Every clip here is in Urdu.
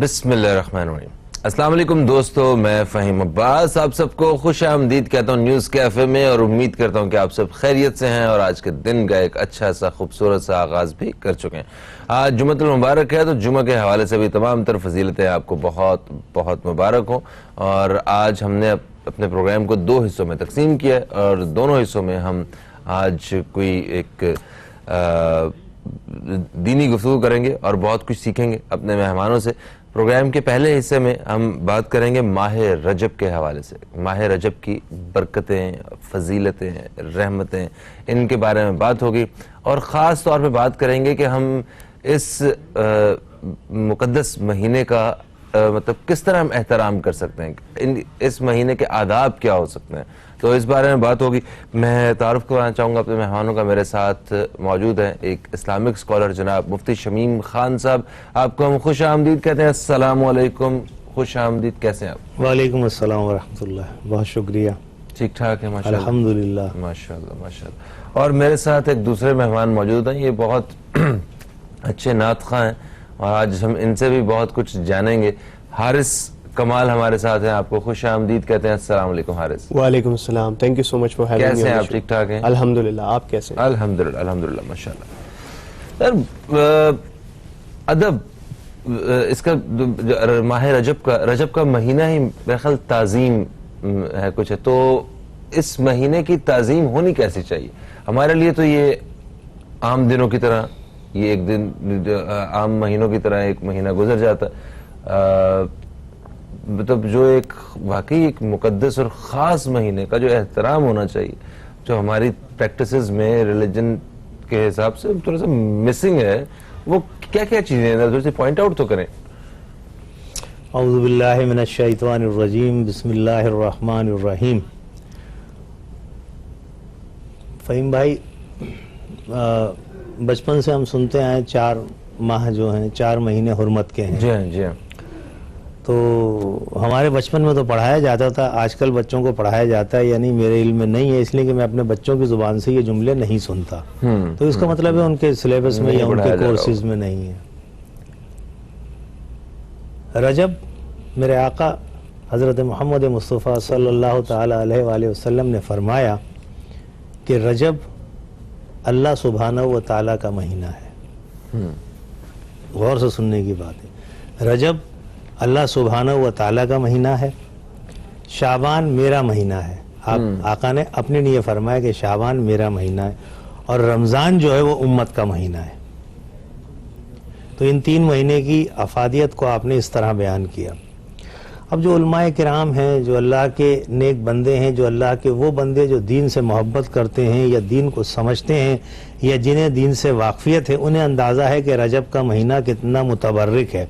بسم اللہ الرحمن الرحیم۔ السلام علیکم دوستو، میں فہیم عباس آپ سب کو خوش آمدید کہتا ہوں نیوز کیفے میں، اور امید کرتا ہوں کہ آپ سب خیریت سے ہیں اور آج کے دن کا ایک اچھا سا خوبصورت سا آغاز بھی کر چکے ہیں۔ آج جمعۃ المبارک ہے، تو جمعہ کے حوالے سے بھی تمام تر فضیلتیں آپ کو بہت بہت مبارک ہوں۔ اور آج ہم نے اپنے پروگرام کو 2 حصوں میں تقسیم کیا ہے، اور دونوں حصوں میں ہم آج کوئی ایک دینی گفتگو کریں گے اور بہت کچھ سیکھیں گے اپنے مہمانوں سے۔ پروگرام کے پہلے حصے میں ہم بات کریں گے ماہ رجب کے حوالے سے، ماہ رجب کی برکتیں، فضیلتیں، رحمتیں، ان کے بارے میں بات ہوگی، اور خاص طور پہ بات کریں گے کہ ہم اس مقدس مہینے کا مطلب کس طرح ہم احترام کر سکتے ہیں، اس مہینے کے آداب کیا ہو سکتے ہیں، تو اس بارے میں بات ہوگی۔ میں تعارف کروانا چاہوں گا اپنے مہمانوں کا۔ میرے ساتھ موجود ہیں ایک اسلامک اسکالر جناب مفتی شمیم خان صاحب، آپ کو ہم خوش آمدید کہتے ہیں۔ السلام علیکم، خوش آمدید، کیسے ہیں آپ؟ وعلیکم السلام ورحمۃ اللہ، بہت شکریہ، ٹھیک ٹھاک ہے ماشاءاللہ، الحمدللہ، ماشاءاللہ ماشاءاللہ۔ اور میرے ساتھ ایک دوسرے مہمان موجود ہیں، یہ بہت اچھے نعت خواں ہیں، اور آج ہم ان سے بھی بہت کچھ جانیں گے۔ حارث کمال ہمارے ساتھ ہیں، آپ کو خوش آمدید کہتے ہیں۔ السلام علیکم حارث۔ وعلیکم السلام، thank you so much for having me. کیسے ہیں آپ؟ ٹھیک ٹھاک ہیں؟ الحمدللہ، آپ کیسے ہیں؟ الحمدللہ الحمدللہ ماشاءاللہ۔ سر ادب، اس کا ماہ رجب کا مہینہ ہی میرے خیال تعظیم ہے کچھ ہے، تو اس مہینے کی تعظیم ہونی کیسی چاہیے؟ ہمارے لیے تو یہ عام دنوں کی طرح، یہ ایک دن عام مہینوں کی طرح ایک مہینہ گزر جاتا ہے، مطلب جو ایک واقعی ایک مقدس اور خاص مہینے کا جو احترام ہونا چاہیے، جو ہماری پریکٹسز میں ریلیجن کے حساب سے تھوڑا سا مسنگ ہے، وہ کیا کیا چیزیں ہیں؟ تھوڑی سی پوائنٹ آؤٹ تو کریں۔ اعوذ باللہ من الشیطان الرجیم، بسم اللہ الرحمن الرحیم۔ فہیم بھائی، بچپن سے ہم سنتے آئے 4 ماہ جو ہیں، 4 مہینے حرمت کے ہیں۔ جی ہاں جی ہاں۔ تو ہمارے بچپن میں تو پڑھایا جاتا تھا، آج کل بچوں کو پڑھایا جاتا ہے، یعنی میرے علم میں نہیں ہے، اس لیے کہ میں اپنے بچوں کی زبان سے یہ جملے نہیں سنتا، تو اس کا مطلب ہے ان کے سلیبس میں یا ان کے کورسز میں نہیں ہے۔ رجب، میرے آقا حضرت محمد مصطفیٰ صلی اللہ تعالی علیہ وآلہ وسلم نے فرمایا کہ رجب اللہ سبحانہ و تعالیٰ کا مہینہ ہے۔ غور سے سننے کی بات ہے، رجب اللہ سبحانہ و تعالیٰ کا مہینہ ہے، شعبان میرا مہینہ ہے۔ آقا نے اپنے لیے فرمایا کہ شعبان میرا مہینہ ہے، اور رمضان جو ہے وہ امت کا مہینہ ہے۔ تو ان 3 مہینے کی افادیت کو آپ نے اس طرح بیان کیا۔ اب جو علماء کرام ہیں، جو اللہ کے نیک بندے ہیں، جو اللہ کے وہ بندے جو دین سے محبت کرتے ہیں یا دین کو سمجھتے ہیں یا جنہیں دین سے واقفیت ہے، انہیں اندازہ ہے کہ رجب کا مہینہ کتنا متبرک ہے۔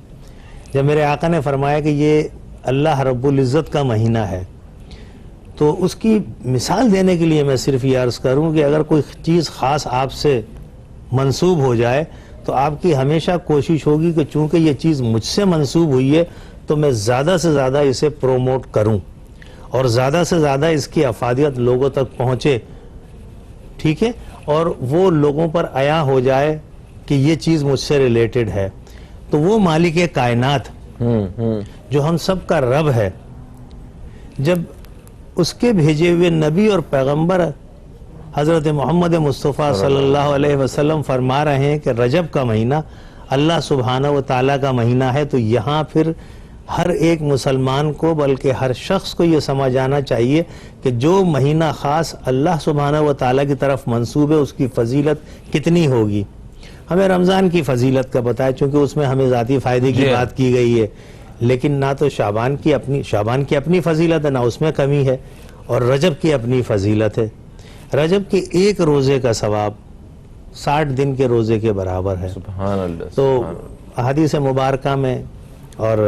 جب میرے آقا نے فرمایا کہ یہ اللہ رب العزت کا مہینہ ہے، تو اس کی مثال دینے کے لیے میں صرف یہ عرض کروں کہ اگر کوئی چیز خاص آپ سے منسوب ہو جائے تو آپ کی ہمیشہ کوشش ہوگی کہ چونکہ یہ چیز مجھ سے منسوب ہوئی ہے تو میں زیادہ سے زیادہ اسے پروموٹ کروں اور زیادہ سے زیادہ اس کی افادیت لوگوں تک پہنچے، ٹھیک ہے، اور وہ لوگوں پر عیاں ہو جائے کہ یہ چیز مجھ سے ریلیٹڈ ہے۔ تو وہ مالک کائنات جو ہم سب کا رب ہے، جب اس کے بھیجے ہوئے نبی اور پیغمبر حضرت محمد مصطفیٰ صلی اللہ علیہ وسلم فرما رہے ہیں کہ رجب کا مہینہ اللہ سبحانہ و تعالیٰ کا مہینہ ہے، تو یہاں پھر ہر ایک مسلمان کو، بلکہ ہر شخص کو یہ سمجھ آنا چاہیے کہ جو مہینہ خاص اللہ سبحانہ و تعالیٰ کی طرف منسوب ہے، اس کی فضیلت کتنی ہوگی۔ ہمیں رمضان کی فضیلت کا بتایا، چونکہ اس میں ہمیں ذاتی فائدے کی بات کی گئی ہے، لیکن نہ تو شعبان کی اپنی فضیلت ہے، نہ اس میں کمی ہے، اور رجب کی اپنی فضیلت ہے۔ رجب کے 1 روزے کا ثواب 60 دن کے روزے کے برابر ہے۔ سبحان اللہ۔ تو احادیث مبارکہ میں اور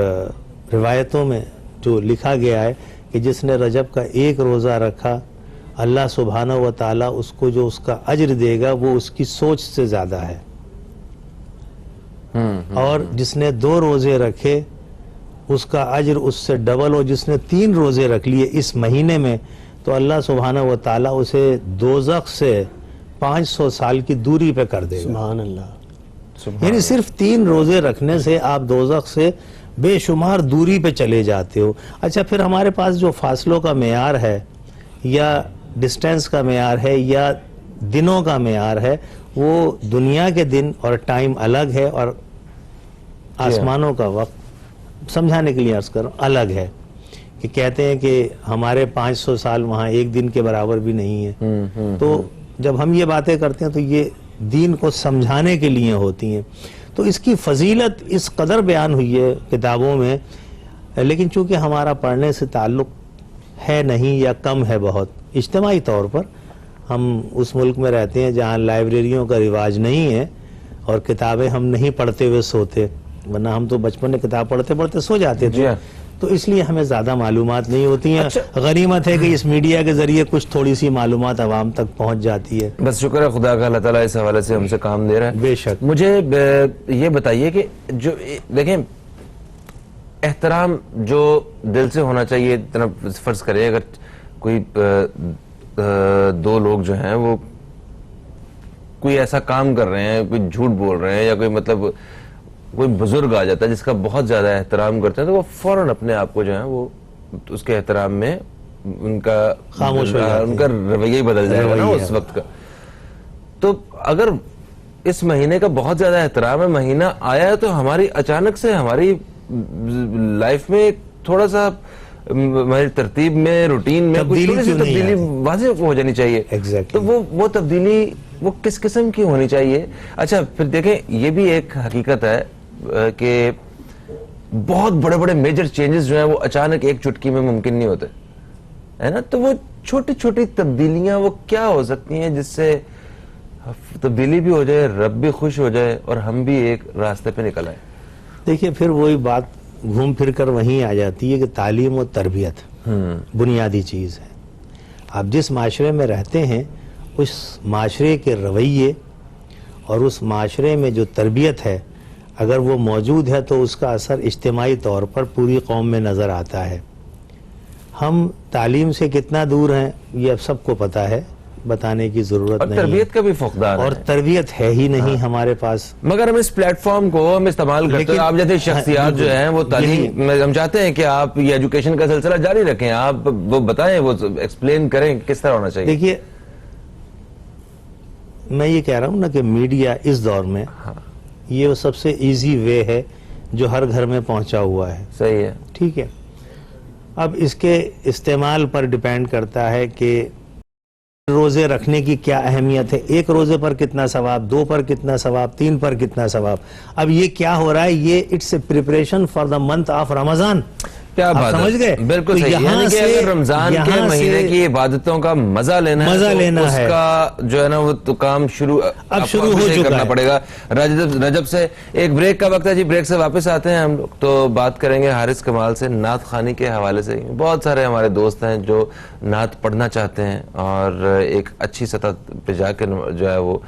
روایتوں میں جو لکھا گیا ہے کہ جس نے رجب کا 1 روزہ رکھا، اللہ سبحانہ و تعالیٰ اس کو جو اس کا اجر دے گا وہ اس کی سوچ سے زیادہ ہے، اور جس نے 2 روزے رکھے اس کا اجر اس سے ڈبل، اور جس نے 3 روزے رکھ لیے اس مہینے میں تو اللہ سبحانہ و تعالیٰ اسے دوزخ سے 500 سال کی دوری پہ کر دے گا۔ سبحان اللہ۔ یعنی صرف 3 روزے رکھنے سے آپ دوزخ سے بے شمار دوری پہ چلے جاتے ہو. اچھا پھر ہمارے پاس جو فاصلوں کا معیار ہے یا ڈسٹینس کا معیار ہے یا دنوں کا معیار ہے وہ دنیا کے دن اور ٹائم الگ ہے اور آسمانوں کا وقت سمجھانے کے لیے عرض کروں الگ ہے. کہ کہتے ہیں کہ ہمارے 500 سال وہاں ایک دن کے برابر بھی نہیں ہے. تو جب ہم یہ باتیں کرتے ہیں تو یہ دین کو سمجھانے کے لیے ہوتی ہیں. تو اس کی فضیلت اس قدر بیان ہوئی ہے کتابوں میں, لیکن چونکہ ہمارا پڑھنے سے تعلق ہے نہیں یا کم ہے بہت اجتماعی طور پر, ہم اس ملک میں رہتے ہیں جہاں لائبریریوں کا رواج نہیں ہے اور کتابیں ہم نہیں پڑھتے ہوئے سوتے, ورنہ ہم تو بچپن میں کتاب پڑھتے پڑھتے سو جاتے تھے. تو اس لیے ہمیں زیادہ معلومات نہیں ہوتی ہیں. غنیمت ہے کہ اس میڈیا کے ذریعے کچھ تھوڑی سی معلومات عوام تک پہنچ جاتی ہے. بس شکر ہے خدا کا, اللہ تعالیٰ اس حوالے سے ہم سے کام دے رہا ہے. بے شک. مجھے یہ بتائیے کہ جو دیکھیں احترام جو دل سے ہونا چاہیے, اتنا فرض کریں اگر کوئی دو لوگ جو ہیں وہ کوئی ایسا کام کر رہے ہیں, کوئی جھوٹ بول رہے ہیں یا کوئی مطلب کوئی بزرگ آ جاتا ہے جس کا بہت زیادہ احترام کرتے ہیں, تو وہ فوراً اپنے آپ کو جو ہے وہ اس کے احترام میں ان کا خاموش ہو جاتے ہیں, ان کا رویہ ہی بدل جائے گا نا اس وقت کا. تو اگر اس مہینے کا بہت زیادہ احترام ہے, مہینہ آیا ہے, تو ہماری اچانک سے ہماری لائف میں تھوڑا سا ہماری ترتیب میں روٹین میں کچھ تھوڑی سی تبدیلی واضح ہو جانی چاہیے. تو وہ تبدیلی وہ کس قسم کی ہونی چاہیے؟ اچھا پھر دیکھیں یہ بھی ایک حقیقت ہے کہ بہت بڑے بڑے میجر چینجز جو ہیں وہ اچانک ایک چٹکی میں ممکن نہیں ہوتے ہے نا. تو وہ چھوٹی چھوٹی تبدیلیاں وہ کیا ہو سکتی ہیں جس سے تبدیلی بھی ہو جائے, رب بھی خوش ہو جائے اور ہم بھی ایک راستے پہ نکل آئے؟ دیکھیے پھر وہی بات گھوم پھر کر وہیں آ جاتی ہے کہ تعلیم و تربیت بنیادی چیز ہے. آپ جس معاشرے میں رہتے ہیں اس معاشرے کے رویے اور اس معاشرے میں جو تربیت ہے اگر وہ موجود ہے تو اس کا اثر اجتماعی طور پر پوری قوم میں نظر آتا ہے. ہم تعلیم سے کتنا دور ہیں یہ اب سب کو پتہ ہے, بتانے کی ضرورت نہیں ہے. اور تربیت کا بھی فقدان ہے, اور تربیت ہے ہی نہیں ہمارے پاس. مگر ہم اس پلیٹ فارم کو ہم استعمال کرتے ہیں. آپ جیسے شخصیات جو ہیں وہ تعلیم, ہم چاہتے ہیں کہ آپ یہ ایجوکیشن کا سلسلہ جاری رکھیں, آپ وہ بتائیں, وہ ایکسپلین کریں کس طرح ہونا چاہیے. دیکھیے میں یہ کہہ رہا ہوں نا کہ میڈیا اس دور میں یہ سب سے ایزی وے ہے جو ہر گھر میں پہنچا ہوا ہے. صحیح ہے, ٹھیک ہے. اب اس کے استعمال پر ڈیپینڈ کرتا ہے کہ روزے رکھنے کی کیا اہمیت ہے, ایک روزے پر کتنا ثواب, 2 پر کتنا ثواب, 3 پر کتنا ثواب. اب یہ کیا ہو رہا ہے, یہ it's a preparation for the month of Ramzan. کیا بات ہے, سمجھ گئے؟ بالکل صحیح. یعنی کہ اگر رمضان کے مہینے کی عبادتوں کا مزہ لینا ہے تو اس کا جو ہے نا وہ تو کام شروع اب شروع ہو چکا کرنا پڑے گا. رجب سے ایک بریک کا وقت ہے جی, بریک سے واپس آتے ہیں ہم لوگ تو بات کریں گے حارث کمال سے نعت خوانی کے حوالے سے. بہت سارے ہمارے دوست ہیں جو نعت پڑھنا چاہتے ہیں اور ایک اچھی سطح پہ جا کے جو ہے وہ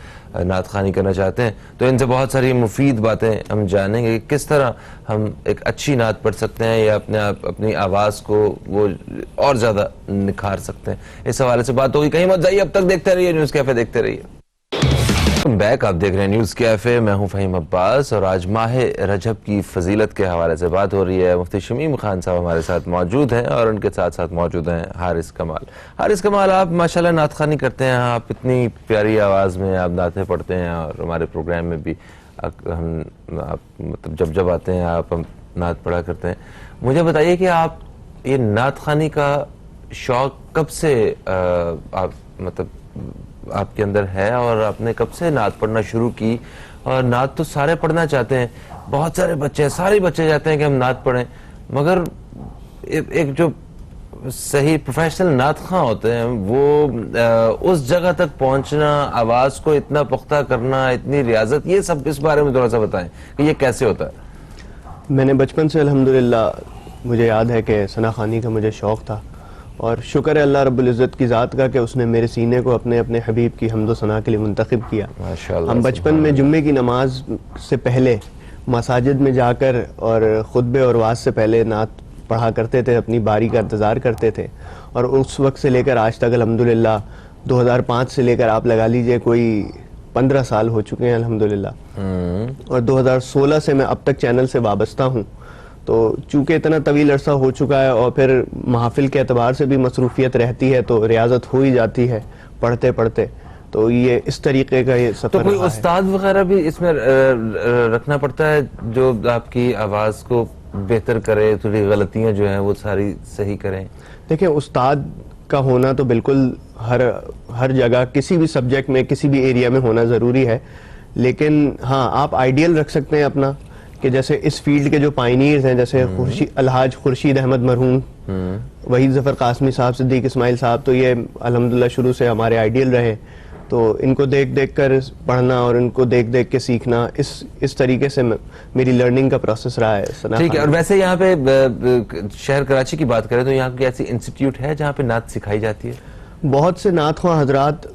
نعت خوانی کرنا چاہتے ہیں, تو ان سے بہت ساری مفید باتیں ہم جانیں گے کہ کس طرح ہم ایک اچھی نعت پڑھ سکتے ہیں یا اپنی آواز کو وہ اور زیادہ نکھار سکتے ہیں. اس حوالے سے بات ہوگی, کہیں مت جائیے, اب تک دیکھتے رہیے نیوز کیفے, دیکھتے رہیے. بیک آپ دیکھ رہے ہیں نیوز کیفے, میں ہوں فہیم عباس اور آج ماہ رجب کی فضیلت کے حوالے سے بات ہو رہی ہے. مفتی شمیم خان صاحب ہمارے ساتھ موجود ہیں اور ان کے ساتھ ساتھ موجود ہیں حارث کمال. حارث کمال, آپ ماشاءاللہ نعت خوانی کرتے ہیں, آپ اتنی پیاری آواز میں آپ نعتیں پڑھتے ہیں اور ہمارے پروگرام میں بھی ہم مطلب جب آتے ہیں آپ نعت پڑھا کرتے ہیں. مجھے بتائیے کہ آپ یہ نعت خوانی کا شوق کب سے مطلب آپ کے اندر ہے اور آپ نے کب سے نعت پڑھنا شروع کی؟ اور نعت تو سارے پڑھنا چاہتے ہیں, بہت سارے بچے ہیں, سارے بچے چاہتے ہیں کہ ہم نعت پڑھیں, مگر ایک جو صحیح پروفیشنل نعت خواں ہوتے ہیں وہ اس جگہ تک پہنچنا, آواز کو اتنا پختہ کرنا, اتنی ریاضت, یہ سب اس بارے میں تھوڑا سا بتائیں کہ یہ کیسے ہوتا ہے. میں نے بچپن سے الحمدللہ مجھے یاد ہے کہ ثنا خوانی کا مجھے شوق تھا اور شکر ہے اللہ رب العزت کی ذات کا کہ اس نے میرے سینے کو اپنے حبیب کی حمد و ثنا کے لیے منتخب کیا. ہم بچپن میں جمعے کی نماز سے پہلے مساجد میں جا کر اور خطبے اور وعظ سے پہلے نعت پڑھا کرتے تھے, اپنی باری کا انتظار کرتے تھے. اور اس وقت سے لے کر آج تک الحمدللہ 2005 سے لے کر آپ لگا لیجئے کوئی 15 سال ہو چکے ہیں الحمدللہ. اور 2016 سے میں اب تک چینل سے وابستہ ہوں. تو چونکہ اتنا طویل عرصہ ہو چکا ہے اور پھر محافل کے اعتبار سے بھی مصروفیت رہتی ہے تو ریاضت ہو ہی جاتی ہے پڑھتے پڑھتے. تو یہ اس طریقے کا یہ سفر. تو کوئی استاد وغیرہ بھی اس میں رکھنا پڑتا ہے جو آپ کی آواز کو بہتر کرے, تھوڑی غلطیاں جو ہیں وہ ساری صحیح کریں؟ دیکھیں, استاد کا ہونا تو بالکل ہر جگہ کسی بھی سبجیکٹ میں کسی بھی ایریا میں ہونا ضروری ہے, لیکن ہاں آپ آئیڈیل رکھ سکتے ہیں اپنا, کہ جیسے اس فیلڈ کے جو پائنیئرز ہیں جیسے الحاج خورشید احمد مرحوم, وحید ظفر قاسمی صاحب, صدیق اسماعیل صاحب, تو یہ الحمدللہ شروع سے ہمارے آئیڈیل رہے. تو ان کو دیکھ دیکھ کر پڑھنا اور ان کو دیکھ دیکھ کے سیکھنا, اس طریقے سے میری لرننگ کا پروسیس رہا ہے. ٹھیک ہے. اور ویسے یہاں پہ شہر کراچی کی بات کریں تو یہاں کوئی ایسی انسٹیٹیوٹ ہے جہاں پہ نعت سکھائی جاتی ہے؟ بہت سے نعت خواں حضرات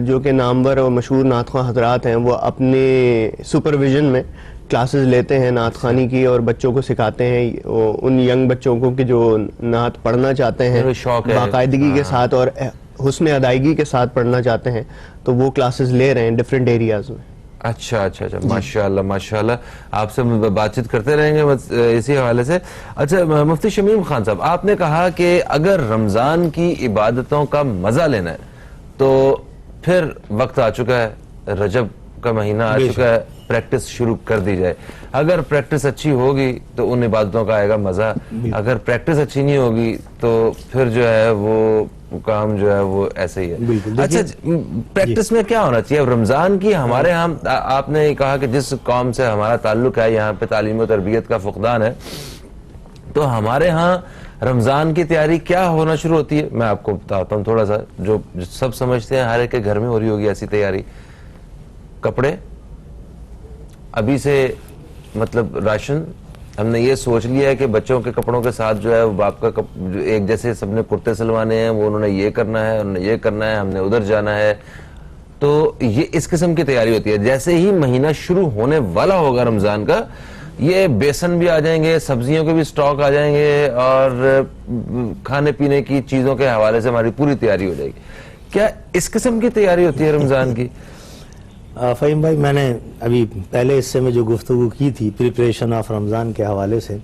جو کہ نامور اور مشہور نعت خواں حضرات ہیں وہ اپنے سپرویژن میں کلاسز لیتے ہیں نعت خوانی کی اور بچوں کو سکھاتے ہیں, ان ینگ بچوں کو کہ جو نعت پڑھنا چاہتے ہیں باقاعدگی کے ساتھ اور حسن ادائیگی کے ساتھ پڑھنا چاہتے ہیں, تو وہ کلاسز لے رہے ہیں ڈیفرنٹ ایریاز میں. اچھا اچھا اچھا, ماشاءاللہ ماشاءاللہ. آپ سے بات چیت کرتے رہیں گے اسی حوالے سے. اچھا مفتی شمیم خان صاحب, آپ نے کہا کہ اگر رمضان کی عبادتوں کا مزہ لینا ہے تو پھر وقت آ چکا ہے, رجب کا مہینہ آ چکا ہے, پریکٹس شروع کر دی جائے. اگر پریکٹس اچھی ہوگی تو ان عبادتوں کا آئے گا مزہ, اگر پریکٹس اچھی نہیں ہوگی تو پھر جو ہے وہ کام جو ہے وہ ایسے ہی ہے. اچھا, پریکٹس میں کیا ہونا چاہیے رمضان کی؟ ہمارے ہاں آپ نے کہا کہ جس قوم سے ہمارا تعلق ہے یہاں پہ تعلیم و تربیت کا فقدان ہے, تو ہمارے ہاں رمضان کی تیاری کیا ہونا شروع ہوتی ہے؟ میں آپ کو بتاتا ہوں تھوڑا سا, جو سب سمجھتے ہیں ہر ایک کے گھر میں ہو رہی ہوگی ایسی تیاری. کپڑے ابھی سے, مطلب راشن, ہم نے یہ سوچ لیا ہے کہ بچوں کے کپڑوں کے ساتھ جو ہے باپ کا ایک جیسے سب نے کرتے سلوانے ہیں, وہ انہوں نے یہ کرنا ہے, انہوں نے یہ کرنا ہے, ہم نے ادھر جانا ہے. تو یہ اس قسم کی تیاری ہوتی ہے. جیسے ہی مہینہ شروع ہونے والا ہوگا رمضان کا, یہ بیسن بھی آ جائیں گے, سبزیوں کے بھی سٹاک آ جائیں گے, اور کھانے پینے کی چیزوں کے حوالے سے ہماری پوری تیاری ہو جائے گی. کیا اس قسم کی تیاری ہوتی ہے رمضان کی؟ فہیم بھائی, میں نے ابھی پہلے حصے میں جو گفتگو کی تھی پریپریشن آف رمضان کے حوالے سے,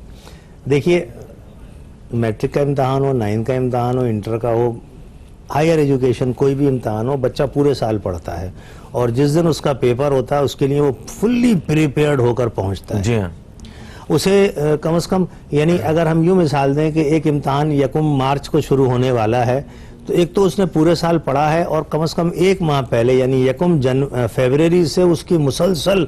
دیکھیے میٹرک کا امتحان ہو, 9 کا امتحان ہو, انٹر کا ہو, ہائر ایجوکیشن کوئی بھی امتحان ہو, بچہ پورے سال پڑھتا ہے اور جس دن اس کا پیپر ہوتا ہے اس کے لیے وہ فلی پریپیئرڈ ہو کر پہنچتا ہے. جی ہاں. اسے کم از کم, یعنی اگر ہم یوں مثال دیں کہ ایک امتحان 1 مارچ کو شروع ہونے والا ہے, تو ایک تو اس نے پورے سال پڑھا ہے اور کم از کم 1 ماہ پہلے یعنی 1 فروری سے اس کی مسلسل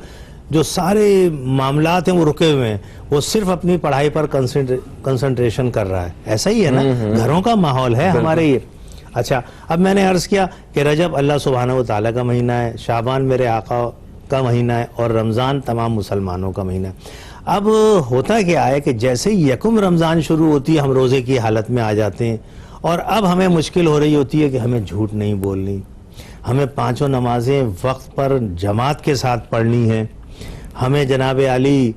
جو سارے معاملات ہیں وہ رکے ہوئے ہیں, وہ صرف اپنی پڑھائی پر کنسنٹریشن کر رہا ہے. ایسا ہی ہے نا, گھروں کا ماحول ہے ہمارے یہ. اچھا, اب میں نے عرض کیا کہ رجب اللہ سبحانہ و تعالیٰ کا مہینہ ہے, شعبان میرے آقا کا مہینہ ہے, اور رمضان تمام مسلمانوں کا مہینہ ہے. اب ہوتا کیا ہے کہ جیسے 1 رمضان شروع ہوتی ہے ہم روزے کی حالت میں آ جاتے ہیں, اور اب ہمیں مشکل ہو رہی ہوتی ہے کہ ہمیں جھوٹ نہیں بولنی, ہمیں 5 نمازیں وقت پر جماعت کے ساتھ پڑھنی ہیں, ہمیں جناب علی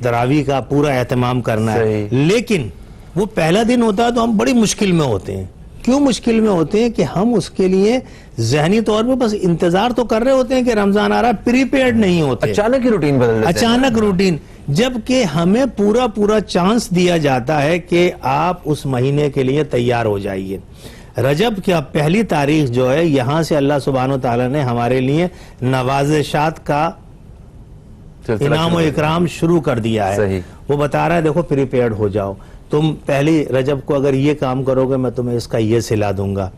تراویح کا پورا اہتمام کرنا ہے. لیکن وہ پہلا دن ہوتا ہے تو ہم بڑی مشکل میں ہوتے ہیں. کیوں مشکل میں ہوتے ہیں؟ کہ ہم اس کے لیے ذہنی طور پہ بس انتظار تو کر رہے ہوتے ہیں کہ رمضان آ رہا ہے, پریپیئرڈ نہیں ہوتے. اچانک ہی روٹین بدل دیتے ہیں, اچانک روٹین, جبکہ ہمیں پورا چانس دیا جاتا ہے کہ آپ اس مہینے کے لیے تیار ہو جائیے. رجب کی پہلی تاریخ جو ہے, یہاں سے اللہ سبحانہ و تعالیٰ نے ہمارے لیے نوازشات کا انعام و اکرام شروع کر دیا ہے. وہ بتا رہا ہے دیکھو پریپیئرڈ ہو جاؤ, تم پہلی رجب کو اگر یہ کام کرو گے میں تمہیں اس کا یہ صلہ دوں گا.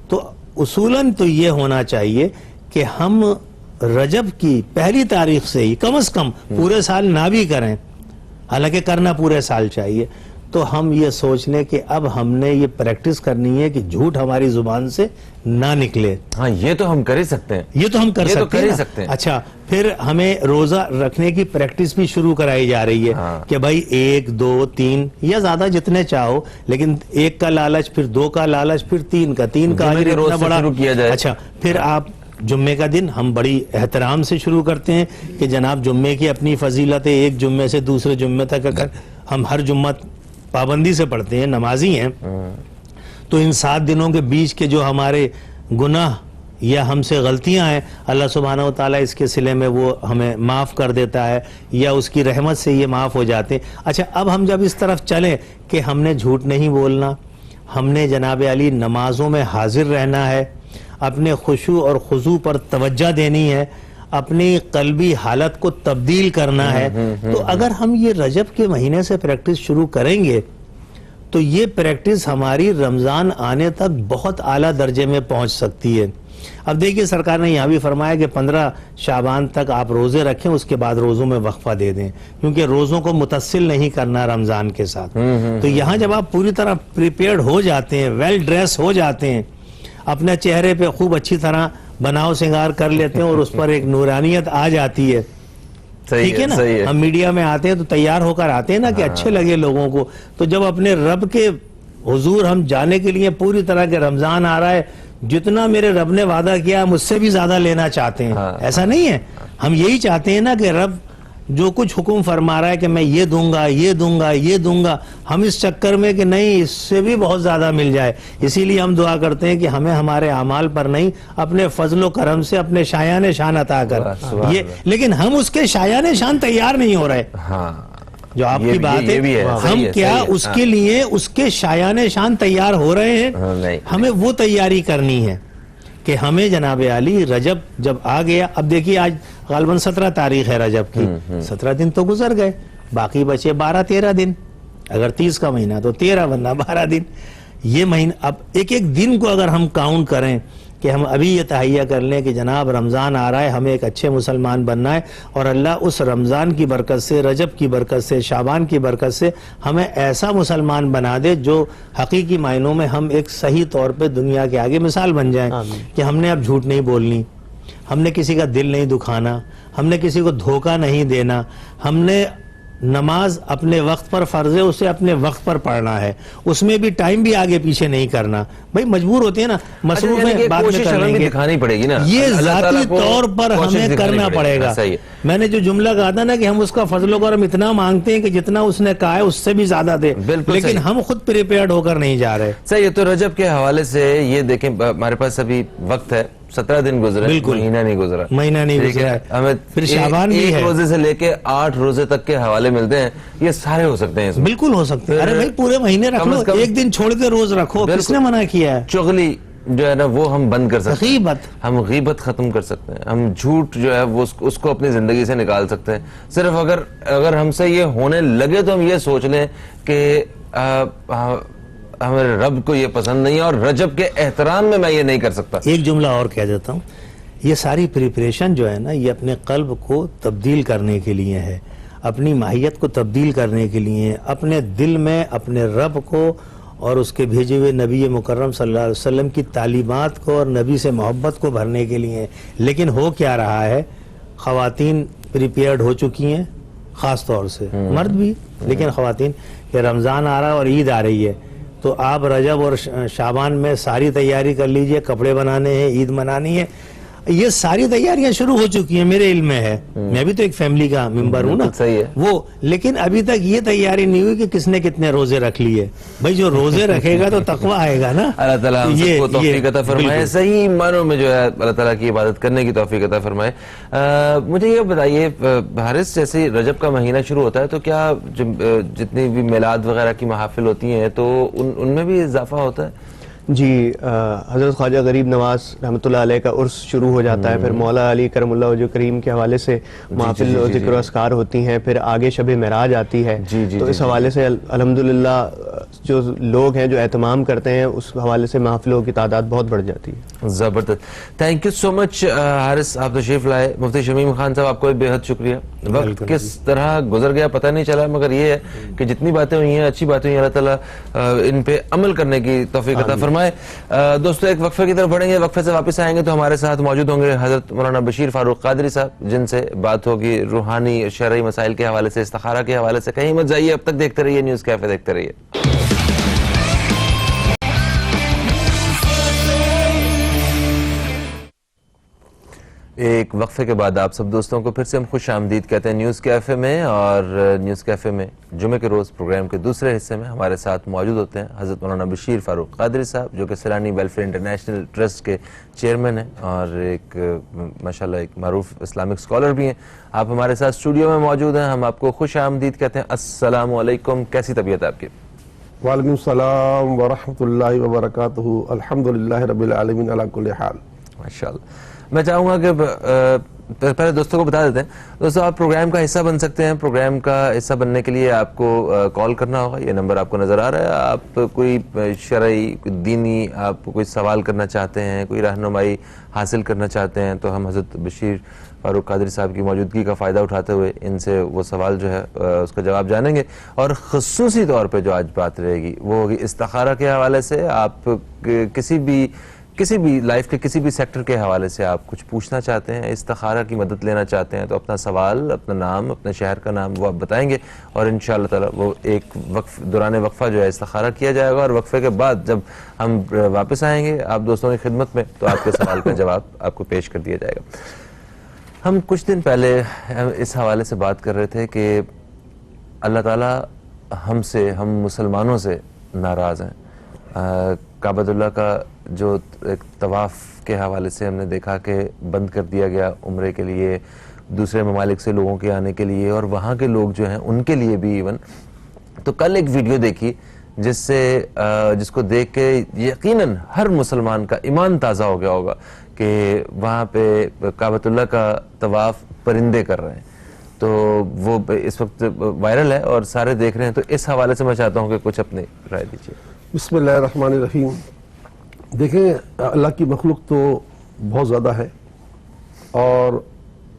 تو اصولاً تو یہ ہونا چاہیے کہ ہم رجب کی پہلی تاریخ سے ہی کم از کم پورے سال نہ بھی کریں, حالانکہ کرنا پورے سال چاہیے, تو ہم یہ سوچ لیں کہ اب ہم نے یہ پریکٹس کرنی ہے کہ جھوٹ ہماری زبان سے نہ نکلے. ہاں یہ تو ہم کر ہی سکتے ہیں, یہ تو ہم کر سکتے ہیں. اچھا, پھر ہمیں روزہ رکھنے کی پریکٹس بھی شروع کرائی جا رہی ہے کہ بھائی 1 2 3 یا زیادہ جتنے چاہو, لیکن 1 کا لالچ, پھر 2 کا لالچ, پھر 3 کا, 3 کا اتنا بڑا. اچھا, پھر آپ جمعے کا دن ہم بڑی احترام سے شروع کرتے ہیں کہ جناب جمعے کی اپنی فضیلت ہے, ایک جمعے سے دوسرے جمعے تک اگر ہم ہر جمعہ پابندی سے پڑھتے ہیں, نمازی ہیں, تو ان 7 دنوں کے بیچ کے جو ہمارے گناہ یا ہم سے غلطیاں ہیں اللہ سبحانہ و تعالیٰ اس کے صلے میں وہ ہمیں معاف کر دیتا ہے یا اس کی رحمت سے یہ معاف ہو جاتے ہیں. اچھا اب ہم جب اس طرف چلیں کہ ہم نے جھوٹ نہیں بولنا, ہم نے جناب علی نمازوں میں حاضر رہنا ہے, اپنے خشوع اور خضوع پر توجہ دینی ہے, اپنی قلبی حالت کو تبدیل کرنا ہے, تو اگر ہم یہ رجب کے مہینے سے پریکٹس شروع کریں گے تو یہ پریکٹس ہماری رمضان آنے تک بہت اعلیٰ درجے میں پہنچ سکتی ہے. اب دیکھیے سرکار نے یہاں بھی فرمایا کہ 15 شعبان تک آپ روزے رکھیں, اس کے بعد روزوں میں وقفہ دے دیں, کیونکہ روزوں کو متصل نہیں کرنا رمضان کے ساتھ. تو یہاں جب آپ پوری طرح پریپیئرڈ ہو جاتے ہیں, ویل ڈریس ہو جاتے ہیں, اپنے چہرے پہ خوب اچھی طرح بناؤ سنگار کر لیتے ہیں اور اس پر ایک نورانیت آ جاتی ہے, ٹھیک ہے نا, ہم میڈیا میں آتے ہیں تو تیار ہو کر آتے ہیں نا کہ اچھے لگے لوگوں کو, تو جب اپنے رب کے حضور ہم جانے کے لیے پوری طرح کے رمضان آ رہا ہے, جتنا میرے رب نے وعدہ کیا مجھ سے بھی زیادہ لینا چاہتے ہیں, ایسا نہیں ہے, ہم یہی چاہتے ہیں نا کہ رب جو کچھ حکم فرما رہا ہے کہ میں یہ دوں گا یہ دوں گا یہ دوں گا, ہم اس چکر میں کہ نہیں اس سے بھی بہت زیادہ مل جائے, اسی لیے ہم دعا کرتے ہیں کہ ہمیں ہمارے اعمال پر نہیں اپنے فضل و کرم سے اپنے شایان شان عطا کر. یہ لیکن ہم اس کے شایان شان تیار نہیں ہو رہے, جو آپ کی بات ہے, ہم کیا اس کے لیے اس کے شایان شان تیار ہو رہے ہیں, ہمیں وہ تیاری کرنی ہے کہ ہمیں جناب علی رجب جب آ گیا, اب دیکھیے آج غالباً 17 تاریخ ہے رجب کی, 17 دن تو گزر گئے, باقی بچے 12-13 دن, اگر 30 کا مہینہ تو 13 ورنہ 12 دن. یہ مہینہ اب ایک ایک دن کو اگر ہم کاؤنٹ کریں کہ ہم ابھی یہ تہیہ کر لیں کہ جناب رمضان آ رہا ہے, ہمیں ایک اچھے مسلمان بننا ہے, اور اللہ اس رمضان کی برکت سے, رجب کی برکت سے, شعبان کی برکت سے ہمیں ایسا مسلمان بنا دے جو حقیقی معنوں میں ہم ایک صحیح طور پہ دنیا کے آگے مثال بن جائیں کہ ہم نے اب جھوٹ نہیں بولنی, ہم نے کسی کا دل نہیں دکھانا, ہم نے کسی کو دھوکہ نہیں دینا, ہم نے نماز اپنے وقت پر فرض ہے اسے اپنے وقت پر پڑھنا ہے, اس میں بھی ٹائم بھی آگے پیچھے نہیں کرنا. بھائی مجبور ہوتے ہیں نا, مصروف ہیں, بعد میں کر لیں گے, دکھانی پڑے گی نا, یہ ذاتی طور پر ہمیں کرنا پڑے گا. میں نے جو جملہ کہا تھا نا کہ ہم اس کا فضل و کرم اتنا مانگتے ہیں کہ جتنا اس نے کہا ہے اس سے بھی زیادہ دے, لیکن ہم خود پریپیئرڈ ہو کر نہیں جا رہے. صحیح ہے. تو رجب کے حوالے سے یہ دیکھیں ہمارے پاس ابھی وقت ہے, 17 دن گزرے, مہینہ نہیں گزرا, مہینہ نہیں گزرا, ہمیں پھر شعبان بھی ہے, 1 روزے سے لے کے 8 روزے تک کے حوالے ملتے ہیں, یہ سارے ہو سکتے ہیں, بالکل ہو سکتے ہیں. ارے بھائی پورے مہینے رکھ لو, ایک دن چھوڑ کے روز رکھو, کس نے منع کیا ہے؟ چغلی جو ہے نا وہ ہم بند کر سکتے ہیں, غیبت, ہم غیبت ختم کر سکتے ہیں, ہم جھوٹ جو ہے وہ اس کو اپنی زندگی سے نکال سکتے ہیں. صرف اگر ہم سے یہ ہونے لگے تو ہم یہ سوچ لیں کہ ہمارے رب کو یہ پسند نہیں ہے اور رجب کے احترام میں یہ نہیں کر سکتا. ایک جملہ اور کہہ دیتا ہوں, یہ ساری پریپریشن جو ہے نا یہ اپنے قلب کو تبدیل کرنے کے لیے ہے, اپنی ماہیت کو تبدیل کرنے کے لیے, اپنے دل میں اپنے رب کو اور اس کے بھیجے ہوئے نبی مکرم صلی اللہ علیہ وسلم کی تعلیمات کو اور نبی سے محبت کو بھرنے کے لیے. لیکن ہو کیا رہا ہے, خواتین پریپیئرڈ ہو چکی ہیں, خاص طور سے مرد بھی, لیکن خواتین کہ رمضان آ رہا ہے اور عید آ رہی ہے, تو آپ رجب اور شعبان میں ساری تیاری کر لیجئے, کپڑے بنانے ہیں, عید منانی ہے, یہ ساری تیاریاں شروع ہو چکی ہیں, میرے علم میں ہے, میں بھی تو ایک فیملی کا ممبر ہوں نا, وہ, لیکن ابھی تک یہ تیاری نہیں ہوئی کہ کس نے کتنے روزے رکھ لیے. بھائی جو روزے رکھے گا تو تقویٰ آئے گا نا. اللہ تعالیٰ ہم سب کو توفیق عطا فرمائے, صحیح معنوں میں جو ہے اللہ تعالیٰ کی عبادت کرنے کی توفیق عطا فرمائے. مجھے یہ بتائیے حارث, جیسے رجب کا مہینہ شروع ہوتا ہے تو کیا جتنی بھی میلاد وغیرہ کی محافل ہوتی ہیں تو ان میں بھی اضافہ ہوتا ہے؟ جی, حضرت خواجہ غریب نواز رحمۃ اللہ علیہ کا عرس شروع ہو جاتا ہے, پھر مولا علی کرم اللہ وجہ کریم کے حوالے سے محافل و ذکر و اذکار ہوتی ہیں, پھر آگے شب معراج آتی ہے. تو اس حوالے سے الحمدللہ جو لوگ ہیں جو اہتمام کرتے ہیں اس حوالے سے محافلوں کی تعداد بہت بڑھ جاتی ہے. زبردست, تھینک یو سو مچ حارث, آپ تشریف لائے. مفتی شمیم خان صاحب آپ کو بے حد شکریہ. وقت کس طرح گزر گیا پتہ نہیں چلا, مگر یہ ہے کہ جتنی باتیں ہوئی ہیں اچھی باتیں ہوئی ہیں, اللہ تعالیٰ ان پہ عمل کرنے کی توفیق عطا فرمائے. دوستو ایک وقفے کی طرف بڑھیں گے, وقفے سے واپس آئیں گے تو ہمارے ساتھ موجود ہوں گے حضرت مولانا بشیر فاروق قادری صاحب, جن سے بات ہوگی روحانی شرعی مسائل کے حوالے سے, استخارہ کے حوالے سے. کہیں مت جائیے, اب تک دیکھتے رہیے نیوز کیفے, دیکھتے رہیے. ایک وقفے کے بعد آپ سب دوستوں کو پھر سے ہم خوش آمدید کہتے ہیں نیوز کیفے میں. اور نیوز کیفے میں جمعہ کے روز پروگرام کے دوسرے حصے میں ہمارے ساتھ موجود ہوتے ہیں حضرت مولانا بشیر فاروق قادری صاحب, جو کہ سیلانی ویلفیئر انٹرنیشنل ٹرسٹ کے چیئرمین ہیں اور ایک ماشاءاللہ ایک معروف اسلامک اسکالر بھی ہیں. آپ ہمارے ساتھ اسٹوڈیو میں موجود ہیں, ہم آپ کو خوش آمدید کہتے ہیں. السلام علیکم, کیسی طبیعت ہے آپ کی؟ وعلیکم السلام ورحمۃ اللہ وبرکاتہ. الحمدللہ رب العالمین علی کل حال. ماشاءاللہ. میں چاہوں گا کہ پہلے دوستوں کو بتا دیتے ہیں. دوستوں, آپ پروگرام کا حصہ بن سکتے ہیں. پروگرام کا حصہ بننے کے لیے آپ کو کال کرنا ہوگا. یہ نمبر آپ کو نظر آ رہا ہے. آپ کوئی شرعی, کوئی دینی, آپ کوئی سوال کرنا چاہتے ہیں, کوئی رہنمائی حاصل کرنا چاہتے ہیں, تو ہم حضرت بشیر فاروق قادری صاحب کی موجودگی کا فائدہ اٹھاتے ہوئے ان سے وہ سوال جو ہے اس کا جواب جانیں گے. اور خصوصی طور پہ جو آج بات رہے گی وہ ہوگی استخارہ کے حوالے سے. آپ کسی بھی لائف کے کسی بھی سیکٹر کے حوالے سے آپ کچھ پوچھنا چاہتے ہیں, استخارہ کی مدد لینا چاہتے ہیں, تو اپنا سوال, اپنا نام, اپنے شہر کا نام وہ آپ بتائیں گے اور انشاءاللہ تعالی وہ ایک دوران وقفہ جو ہے استخارہ کیا جائے گا. اور وقفے کے بعد جب ہم واپس آئیں گے آپ دوستوں کی خدمت میں, تو آپ کے سوال کا جواب آپ کو پیش کر دیا جائے گا. ہم کچھ دن پہلے اس حوالے سے بات کر رہے تھے کہ اللہ تعالی ہم مسلمانوں سے ناراض ہیں. کعبۃ اللہ کا جو ایک طواف کے حوالے سے ہم نے دیکھا کہ بند کر دیا گیا عمرے کے لیے, دوسرے ممالک سے لوگوں کے آنے کے لیے, اور وہاں کے لوگ جو ہیں ان کے لیے بھی ایون. تو کل ایک ویڈیو دیکھی جس کو دیکھ کے یقیناً ہر مسلمان کا ایمان تازہ ہو گیا ہوگا کہ وہاں پہ کعبۃ اللہ کا طواف پرندے کر رہے ہیں. تو وہ اس وقت وائرل ہے اور سارے دیکھ رہے ہیں. تو اس حوالے سے میں چاہتا ہوں کہ کچھ اپنی رائے دیجیے. بسم اللہ الرحمن الرحیم. دیکھیں, اللہ کی مخلوق تو بہت زیادہ ہے, اور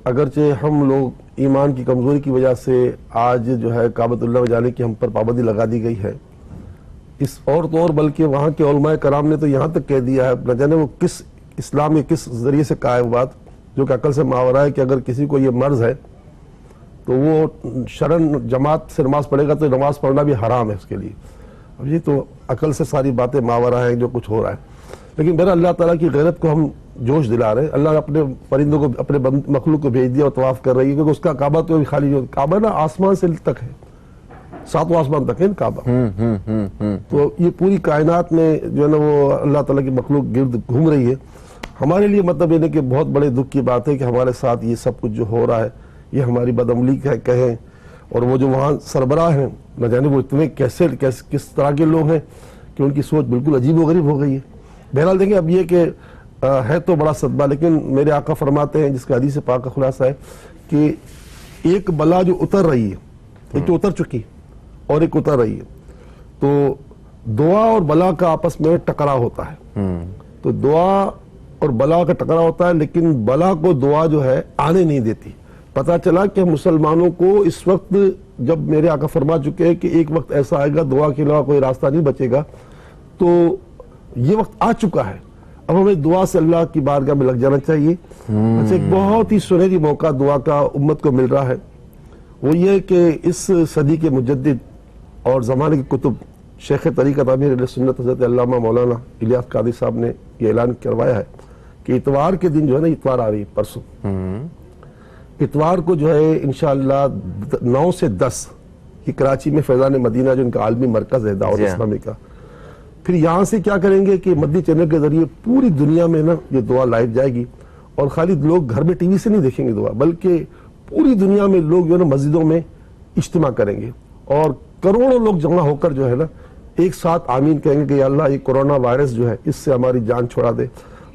اگرچہ ہم لوگ ایمان کی کمزوری کی وجہ سے آج جو ہے کعبۃ اللہ میں جانے کی ہم پر پابندی لگا دی گئی ہے. اس اور تو اور بلکہ وہاں کے علماء کرام نے تو یہاں تک کہہ دیا ہے, نہ جانے وہ کس اسلام کے کس ذریعے سے کہا ہے وہ بات, جو کہ عقل سے ماورا ہے, کہ اگر کسی کو یہ مرض ہے تو وہ شرن جماعت سے نماز پڑھے گا تو نماز پڑھنا بھی حرام ہے اس کے لیے. اب یہ تو عقل سے ساری باتیں ماورا ہیں جو کچھ ہو رہا ہے. لیکن میرا اللہ تعالیٰ کی غیرت کو ہم جوش دلا رہے ہیں. اللہ نے اپنے پرندوں کو, اپنے مخلوق کو بھیج دیا اور طواف کر رہی ہے, کیونکہ اس کا کعبہ تو خالی نہیں. کعبہ نا آسمان سے تک ہے, 7واں آسمان تک ہے کعبہ. تو یہ پوری کائنات میں جو ہے نا وہ اللہ تعالیٰ کی مخلوق گرد گھوم رہی ہے. ہمارے لیے مطلب یہ کہ بہت بڑے دکھ کی بات ہے کہ ہمارے ساتھ یہ سب کچھ جو ہو رہا ہے یہ ہماری بدعملی کہیں, اور وہ جو وہاں سربراہ ہیں نہ جانے وہ اتنے کس طرح کے لوگ ہیں کہ ان کی سوچ بالکل عجیب و غریب ہو گئی ہے. بہرحال دیکھیں, اب یہ کہ ہے تو بڑا صدمہ, لیکن میرے آقا فرماتے ہیں جس کا حدیث پاک کا خلاصہ ہے کہ ایک بلا جو اتر رہی ہے, ایک تو اتر چکی اور ایک اتر رہی ہے, تو دعا اور بلا کا آپس میں ٹکراؤ ہوتا ہے. تو دعا اور بلا کا ٹکراؤ ہوتا ہے, لیکن بلا کو دعا جو ہے آنے نہیں دیتی. پتہ چلا کہ مسلمانوں کو اس وقت, جب میرے آقا فرما چکے ہیں کہ ایک وقت ایسا آئے گا دعا کے علاوہ کوئی راستہ نہیں بچے گا, تو یہ وقت آ چکا ہے. اب ہمیں دعا سے اللہ کی بارگاہ میں لگ جانا چاہیے. اچھا, ایک بہت ہی سنہری موقع دعا کا امت کو مل رہا ہے. وہ یہ کہ اس صدی کے مجدد اور زمانے کے کتب شیخ طریقت امیر اہل سنت حضرت علامہ مولانا الیاس قادری صاحب نے یہ اعلان کروایا ہے کہ اتوار کے دن جو ہے نا, اتوار آ رہی پرسوں, اتوار کو جو ہے انشاءاللہ 9 سے 10 یہ کراچی میں فیضان مدینہ جو ان کا عالمی مرکز ہے دعوت اسلامی کا, پھر یہاں سے کیا کریں گے کہ مدنی چینل کے ذریعے پوری دنیا میں نا یہ دعا لائیو جائے گی. اور خالی لوگ گھر میں ٹی وی سے نہیں دیکھیں گے دعا, بلکہ پوری دنیا میں لوگ جو ہے نا مسجدوں میں اجتماع کریں گے, اور کروڑوں لوگ جمع ہو کر جو ہے نا ایک ساتھ آمین کہیں گے کہ یا اللہ یہ کورونا وائرس جو ہے اس سے ہماری جان چھوڑا دے,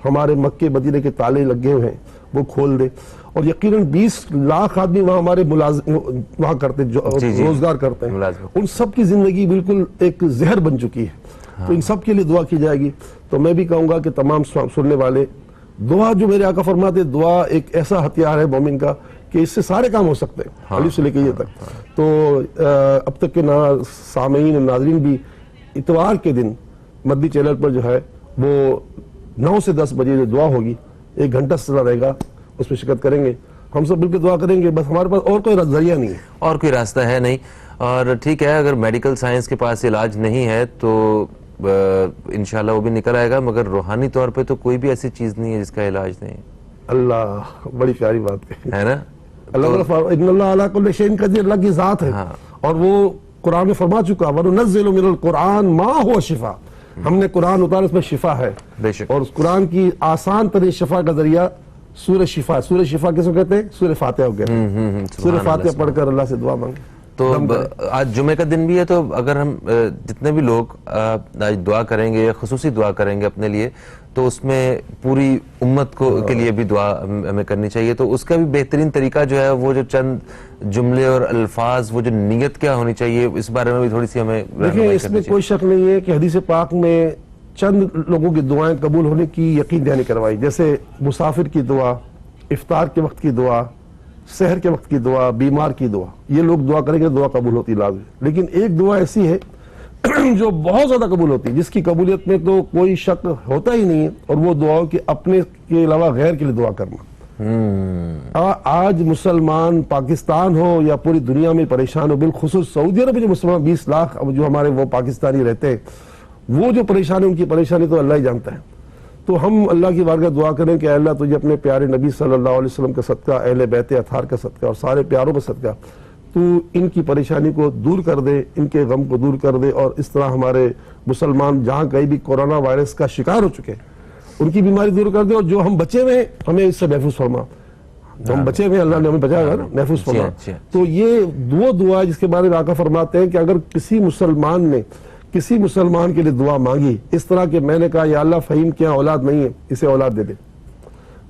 ہمارے مکے مدینے کے تالے لگے ہوئے ہیں وہ کھول دے. اور یقیناً 20 لاکھ آدمی وہاں ہمارے وہاں کرتے روزگار کرتے ہیں, ان سب کی زندگی بالکل ایک زہر بن چکی ہے. تو ان سب کے لیے دعا کی جائے گی. تو میں بھی کہوں گا کہ تمام سننے والے, دعا جو میرے آقا فرماتے, دعا ایک ایسا ہتھیار ہے مومن کا کہ اس سے سارے کام ہو سکتے ہیں, الف سے لے کے یہ تک. تو اب تک کے سامعین ناظرین بھی اتوار کے دن مدنی چینل پر جو ہے وہ 9 سے 10 بجے جو دعا ہوگی 1 گھنٹہ سلسلہ رہے گا, اس میں شرکت کریں گے. ہم سب مل کے دعا کریں گے, بس ہمارے پاس اور کوئی ذریعہ نہیں ہے, اور کوئی راستہ ہے نہیں. اور ٹھیک ہے, اگر میڈیکل سائنس کے پاس علاج نہیں ہے تو انشاءاللہ وہ بھی نکل آئے گا, مگر روحانی طور پہ تو کوئی بھی ایسی چیز نہیں ہے جس کا علاج نہیں. اللہ بڑی پیاری بات کہی ہے نا. اللہ ان اللہ علی کل شیء قدیر، اللہ کی ذات ہے اور وہ قرآن میں فرما چکا وَنُنَزِّلُ مِنَ الْقُرْآنِ مَا هُوَ شِفَاء، ہم نے قرآن اتارا اس میں شفا ہے. بے شک. اور اس قرآن کی آسان ترین شفا کا ذریعہ سورہ شفا. سورہ شفا کس کو کہتے ہیں؟ سورہ فاتحہ کو کہتے ہیں. سورہ فاتحہ پڑھ کر اللہ سے دعا مانگے. تو آج جمعے کا دن بھی ہے، تو اگر ہم جتنے بھی لوگ آج دعا کریں گے یا خصوصی دعا کریں گے اپنے لیے، تو اس میں پوری امت کو کے لیے بھی دعا ہمیں کرنی چاہیے. تو اس کا بھی بہترین طریقہ جو ہے وہ جو چند جملے اور الفاظ، وہ جو نیت کیا ہونی چاہیے، اس بارے میں بھی تھوڑی سی ہمیں دیکھیں اس میں کوئی شک نہیں ہے کہ حدیث پاک میں چند لوگوں کی دعائیں قبول ہونے کی یقین دہانی کروائی، جیسے مسافر کی دعا، افطار کے وقت کی دعا، سحر کے وقت کی دعا، بیمار کی دعا. یہ لوگ دعا کریں گے دعا قبول ہوتی لازمی. لیکن ایک دعا ایسی ہے جو بہت زیادہ قبول ہوتی ہے، جس کی قبولیت میں تو کوئی شک ہوتا ہی نہیں ہے، اور وہ دعاؤں کے اپنے کے علاوہ غیر کے لیے دعا کرنا. آج مسلمان پاکستان ہو یا پوری دنیا میں پریشان ہو، بالخصوص سعودی عرب میں جو مسلمان 20 لاکھ جو ہمارے وہ پاکستانی رہتے ہیں، وہ جو پریشانی، ان کی پریشانی تو اللہ ہی جانتا ہے. تو ہم اللہ کی بارگاہ دعا کریں کہ اے اللہ تجھے اپنے پیارے نبی صلی اللہ علیہ وسلم کا صدقہ، اہل بیت اطہار کا صدقہ اور سارے پیاروں کا صدقہ تو ان کی پریشانی کو دور کر دے، ان کے غم کو دور کر دے. اور اس طرح ہمارے مسلمان جہاں کہیں بھی کورونا وائرس کا شکار ہو چکے ہیں، ان کی بیماری دور کر دے. اور جو ہم بچے ہوئے ہیں ہمیں اس سے محفوظ فرما. جو ہم بچے ہوئے ہیں اللہ نے ہمیں بچایا ہے نا، محفوظ فرما. تو یہ وہ دعا جس کے بارے میں آقا فرماتے ہیں کہ اگر کسی مسلمان نے کسی مسلمان کے لیے دعا مانگی اس طرح کہ میں نے کہا یا اللہ فہیم کے یہاں اولاد نہیں ہے، اسے اولاد دے دے،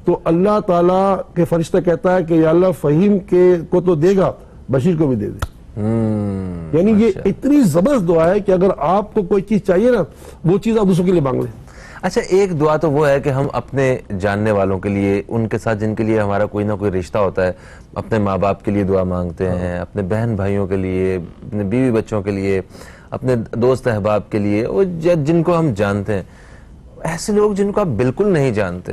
تو اللہ تعالیٰ کے فرشتہ کہتا ہے کہ یا اللہ فہیم کے کو تو دے گا، بشیر کو بھی دے دے. یعنی یہ اتنی زبردست دعا ہے کہ اگر آپ کو کوئی چیز چاہیے نا، وہ چیز آپ دوسروں کے لیے مانگ لیں. اچھا، ایک دعا تو وہ ہے کہ ہم اپنے جاننے والوں کے لیے، ان کے ساتھ جن کے لیے ہمارا کوئی نہ کوئی رشتہ ہوتا ہے، اپنے ماں باپ کے لیے دعا مانگتے ہیں، اپنے بہن بھائیوں کے لیے، اپنے بیوی بچوں کے لیے، اپنے دوست احباب کے لیے، اور جن کو ہم جانتے ہیں. ایسے لوگ جن کو آپ بالکل نہیں جانتے،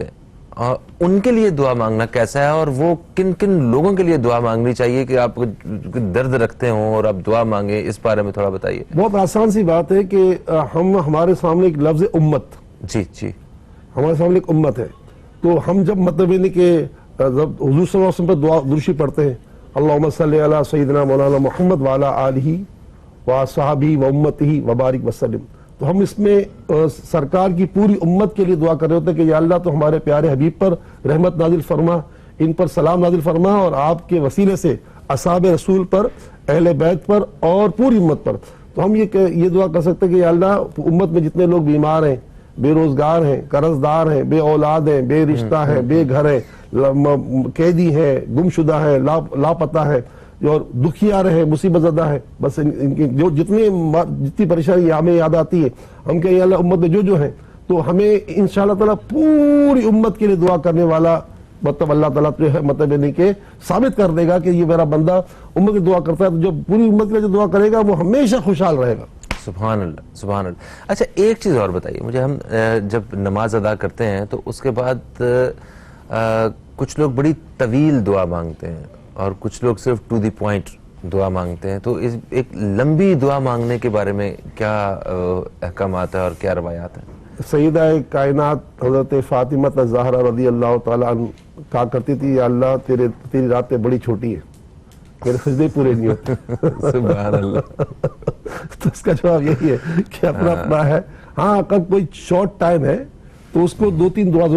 ان کے لیے دعا مانگنا کیسا ہے، اور وہ کن کن لوگوں کے لیے دعا مانگنی چاہیے کہ آپ درد رکھتے ہوں اور آپ دعا مانگیں، اس بارے میں تھوڑا بتائیے. بہت آسان سی بات ہے کہ ہمارے سامنے ایک لفظ امت، جی جی، ہمارے سامنے ایک امت ہے. تو ہم جب مطلب یہ نہیں کہ جب حضور صلی اللہ علیہ وسلم پر دعا درشی پڑھتے ہیں، اللہم صلی علی سیدنا مولانا محمد وعلی آلہ وصحبہ وامتہ وبارک وسلم، تو ہم اس میں سرکار کی پوری امت کے لیے دعا کر رہے ہوتے ہیں کہ یا اللہ تو ہمارے پیارے حبیب پر رحمت نازل فرما، ان پر سلام نازل فرما، اور آپ کے وسیلے سے اصحاب رسول پر، اہل بیت پر اور پوری امت پر. تو ہم یہ دعا کر سکتے ہیں کہ یا اللہ امت میں جتنے لوگ بیمار ہیں، بے روزگار ہیں، قرض دار ہیں، بے اولاد ہیں، بے رشتہ ہیں، بے گھر ہیں، قیدی ہیں، گم شدہ ہیں، لاپتہ ہیں، اور دکھیار ہیں، مصیبت زدہ ہیں، بس ان کی جو جتنی پریشانی ہمیں یاد آتی ہے ہم کہیں یا اللہ امت میں جو ہیں، تو ہمیں انشاءاللہ تعالیٰ پوری امت کے لیے دعا کرنے والا مطلب اللہ تعالیٰ جو ہے مطلب نہیں کہ ثابت کر دے گا کہ یہ میرا بندہ امت کی دعا کرتا ہے. تو جو پوری امت کے لیے جو دعا کرے گا وہ ہمیشہ خوشحال رہے گا. سبحان اللہ، سبحان اللہ. اچھا، ایک چیز اور بتائیے مجھے، ہم جب نماز ادا کرتے ہیں تو اس کے بعد کچھ لوگ بڑی طویل دعا مانگتے ہیں اور کچھ لوگ صرف ٹو دی پوائنٹ دعا مانگتے ہیں. تو ایک لمبی دعا مانگنے کے بارے میں کیا احکامات ہیں اور کیا روایات ہیں؟ سیدہ کائنات حضرت فاطمہ الزہرا رضی اللہ تعالیٰ عنہ کہا کرتی تھی یا اللہ تیری راتیں بڑی چھوٹی ہیں، میرے سجدے پورے نہیں ہوتے. سبحان اللہ. تو اس کا جواب یہی ہے کہ اپنا اپنا ہے. ہاں اگر کوئی شارٹ ٹائم ہے تو اس کو 2-3 دعا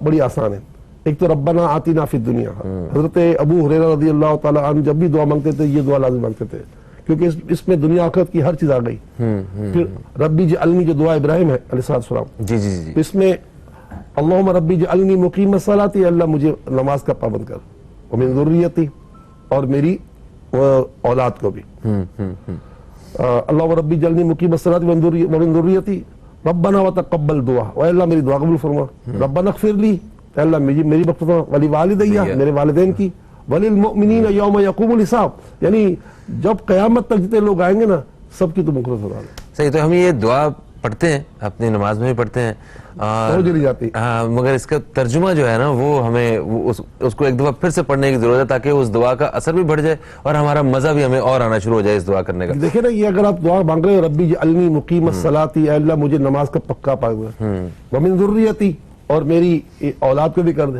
بڑی آسان ہے. ایک تو ربنا آتینا فی الدنیا، حضرت ابو ہریرہ رضی اللہ تعالیٰ عنہ جب بھی دعا مانگتے تھے یہ دعا لازم مانگتے تھے، کیونکہ اس میں دنیا آخرت کی ہر چیز آ گئی. پھر ربی اجعلنی جو دعا ابراہیم ہے علیہ السلام، جی جی جی، اس میں اللہم ربی اجعلنی مقیم الصلاۃ، اللہ مجھے نماز کا پابند کر، ومن ذریتی، اور میری اولاد کو بھی. اللہم ربی اجعلنی مقیم الصلاۃ ومن ذریتی ربنا وتقبل دعا، اے اللہ میری دعا قبول فرما. ربنا اغفر لی، اے اللہ میری مغفرت فرما، ولی والدیہ، میرے والدین کی، وللمؤمنین یوم یقوم الحساب، یعنی جب قیامت تک جتنے لوگ آئیں گے نا سب کی تو مغفرت فرما. صحیح. تو ہم یہ دعا پڑھتے ہیں، اپنی نماز میں بھی پڑھتے ہیں، مگر اس کا ترجمہ جو ہے نا وہ ہمیں اس کو ایک دفعہ پھر سے پڑھنے کی ضرورت ہے تاکہ اس دعا کا اثر بھی بڑھ جائے اور ہمارا مزہ بھی ہمیں اور آنا شروع ہو جائے اس دعا کرنے کا. دیکھیں نا، یہ اگر آپ دعا مانگ رہے ہو ربی اجعلنی مقیم الصلاۃ، اے اللہ مجھے نماز کا پکا پا ہوا، ومن ذریتی، اور میری اولاد کو بھی کر دے،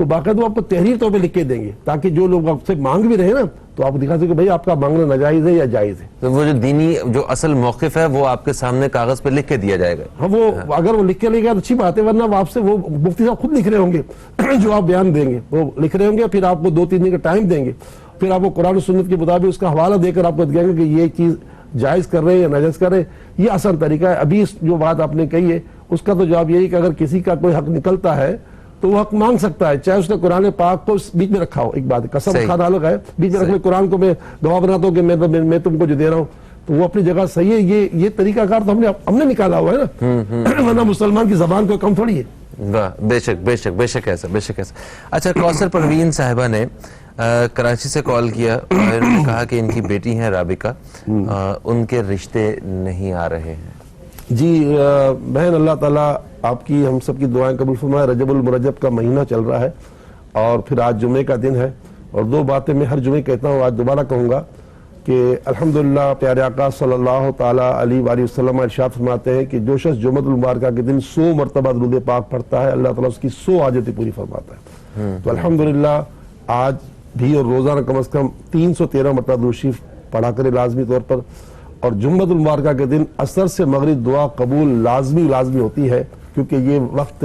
تو باقاعدہ وہ آپ کو تحریر طور پہ لکھ کے دیں گے تاکہ جو لوگ آپ سے مانگ بھی رہے نا تو آپ دکھا سکیں کہ بھائی آپ کا مانگنا ناجائز ہے یا جائز ہے. تو وہ جو دینی جو اصل موقف ہے وہ آپ کے سامنے کاغذ پہ لکھ کے دیا جائے گا. ہاں وہ اگر وہ لکھ کے لے گا تو اچھی بات ہے, ورنہ وہ آپ سے وہ مفتی صاحب خود لکھ رہے ہوں گے جو آپ بیان دیں گے وہ لکھ رہے ہوں گے, پھر آپ کو 2-3 دن کا ٹائم دیں گے, پھر آپ کو قرآن و سنت کے مطابق اس کا حوالہ دے کر آپ کو دکھائیں گے کہ یہ چیز جائز کر رہے ہیں یا ناجائز کر رہے ہیں. یہ آسان طریقہ ہے. ابھی جو بات آپ نے کہی ہے اس کا تو جواب یہی کہ اگر کسی کا کوئی حق نکلتا ہے تو وہ حق مانگ سکتا ہے, چاہے اس نے قرآن پاک کو بیچ میں رکھا ہو. ایک بات ہے, قسم کھانا الگ ہے, بیچ میں رکھ میں قرآن کو میں گواہ بناتا ہوں کہ میں تم کو جو دے رہا ہوں, تو وہ اپنی جگہ صحیح ہے. یہ طریقہ کار تو ہم نے نکالا ہوا ہے نا, ورنہ مسلمان کی زبان کو کم تھوڑی ہے. واہ, بے شک ایسا. اچھا, کوثر پروین صاحبہ نے کراچی سے کال کیا اور انہوں نے کہا کہ ان کی بیٹی ہیں رابقہ, ان کے رشتے نہیں آ رہے ہیں. جی بہن, اللہ تعالیٰ آپ کی ہم سب کی دعائیں قبول فرمائے. رجب المرجب کا مہینہ چل رہا ہے اور پھر آج جمعے کا دن ہے, اور 2 باتیں میں ہر جمعے کہتا ہوں, آج دوبارہ کہوں گا کہ الحمدللہ پیارے آقا صلی اللہ تعالیٰ علیہ وآلہ وسلم ارشاد فرماتے ہیں کہ جو شخص جمعۃ المبارکہ کے دن 100 مرتبہ درود پاک پڑھتا ہے اللہ تعالیٰ اس کی 100 حاجتیں پوری فرماتا ہے. تو الحمدللہ آج بھی اور روزانہ کم از کم 313 مرتبہ درود شریف پڑھا کرے لازمی طور پر. اور جمعۃ المبارکہ کے دن عصر سے مغرب دعا قبول لازمی ہوتی ہے, کیونکہ یہ وقت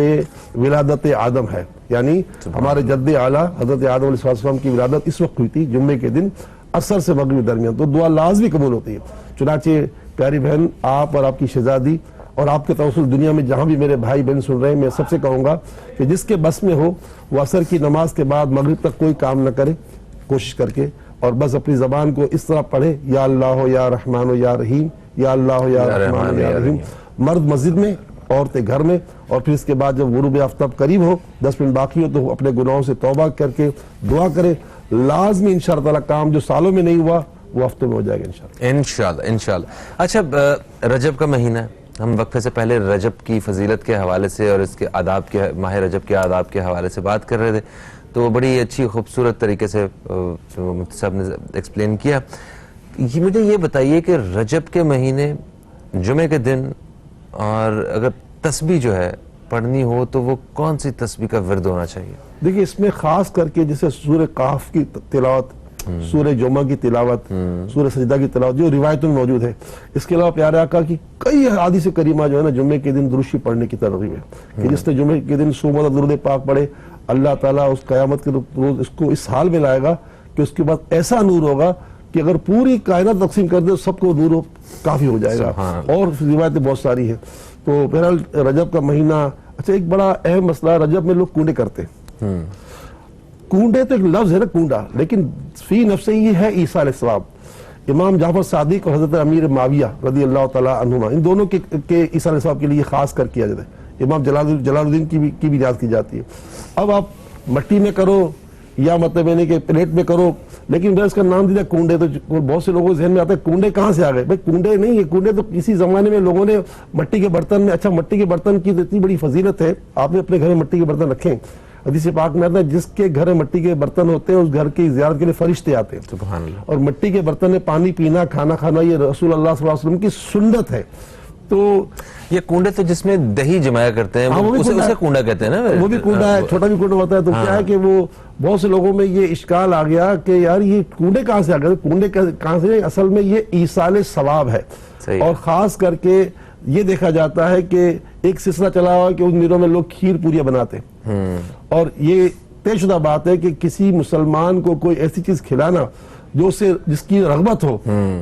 ولادت آدم ہے, یعنی ہمارے جد اعلیٰ حضرت آدم علیہ السلام کی ولادت اس وقت ہوئی تھی جمعے کے دن عصر سے مغرب درمیان, تو دعا لازمی قبول ہوتی ہے. چنانچہ پیاری بہن, آپ اور آپ کی شہزادی اور آپ کے توسل دنیا میں جہاں بھی میرے بھائی بہن سن رہے ہیں, میں سب سے کہوں گا کہ جس کے بس میں ہو وہ عصر کی نماز کے بعد مغرب تک کوئی کام نہ کرے, کوشش کر کے, اور بس اپنی زبان کو اس طرح پڑھے, یا اللہ یا رحمان یا رحیم, یا اللہ یا رحمان یا رحیم, مرد مسجد میں عورتیں گھر میں. اور پھر اس کے بعد جب غروب آفتاب قریب ہو 10 منٹ باقی ہو تو اپنے گناہوں سے توبہ کر کے دعا کرے. لازمی انشاءاللہ تعالیٰ کام جو سالوں میں نہیں ہوا وہ ہفتے میں ہو جائے گا انشاءاللہ. اچھا, رجب کا مہینہ, ہم وقفے سے پہلے رجب کی فضیلت کے حوالے سے اور اس کے آداب کے, ماہ رجب کے آداب کے حوالے سے بات کر رہے تھے, تو وہ بڑی اچھی خوبصورت طریقے سے مفتی صاحب نے ایکسپلین کیا. مجھے یہ بتائیے کہ رجب کے مہینے جمعے کے دن اور اگر تسبیح جو ہے پڑھنی ہو تو وہ کون سی تسبیح کا ورد ہونا چاہیے؟ دیکھیں اس میں خاص کر کے جیسے سورہ قاف کی تلاوت, سورہ جمعہ کی تلاوت, سورہ سجدہ کی تلاوت جو روایتوں میں موجود ہے, اس کے علاوہ پیارے آقا کی کئی احادیث کریمہ جو ہے نا جمعے کے دن درود شریف پڑھنے کی ترغیب ہے کہ جس نے جمعے کے دن 100 مرتبہ درود پاک پڑھے اللہ تعالیٰ اس قیامت کے روز اس کو اس حال میں لائے گا کہ اس کے بعد ایسا نور ہوگا کہ اگر پوری کائنات تقسیم کر دے سب کو نور کافی ہو جائے گا. اور روایتیں بہت ساری ہیں. تو بہرحال رجب کا مہینہ, اچھا ایک بڑا اہم مسئلہ, رجب میں لوگ کنڈے کرتے ہیں. کنڈے تو ایک لفظ ہے نا کنڈا, لیکن فی نفس یہ ہے ایصال ثواب. امام جعفر صادق اور حضرت امیر معاویہ رضی اللہ تعالیٰ عنہما, ان دونوں کے ایصال ثواب کے لیے خاص کر کیا جاتا ہے. امام جلال الدین کی بھی یاد کی جاتی ہے. اب آپ مٹی میں کرو یا مطلب یعنی کہ پلیٹ میں کرو, لیکن اس کا نام دیا کنڈے, تو بہت سے لوگوں کے ذہن میں آتا ہے کنڈے کہاں سے آ گئے. بھائی کنڈے نہیں, یہ کنڈے تو کسی زمانے میں لوگوں نے مٹی کے برتن میں, اچھا مٹی کے برتن کی اتنی بڑی فضیلت ہے, آپ نے اپنے گھر میں مٹی کے برتن رکھیں. حدیث پاک میں آتا ہے جس کے گھر میں مٹی کے برتن ہوتے ہیں اس گھر کی زیارت کے لیے فرشتے آتے ہیں. سبحان اللہ. اور مٹی کے برتن میں پانی پینا, کھانا کھانا, یہ رسول اللہ صلی اللہ علیہ وسلم کی سنت ہے. تو یہ کنڈے تو جس میں دہی جمایا کرتے ہیں اسے کنڈا کہتے ہیں نا, وہ بھی کنڈا ہے, چھوٹا بھی کنڈا ہوتا ہے. تو کیا ہے کہ وہ بہت سے لوگوں میں یہ اشکال آ گیا کہ یار یہ کنڈے کہاں سے آ گئے. کنڈے کہاں سے, اصل میں یہ ایصال ثواب ہے. اور خاص کر کے یہ دیکھا جاتا ہے کہ ایک سلسلہ چلا ہوا کہ ان دنوں میں لوگ کھیر پوریاں بناتے ہیں, اور یہ طے شدہ بات ہے کہ کسی مسلمان کو کوئی ایسی چیز کھلانا جو اسے جس کی رغبت ہو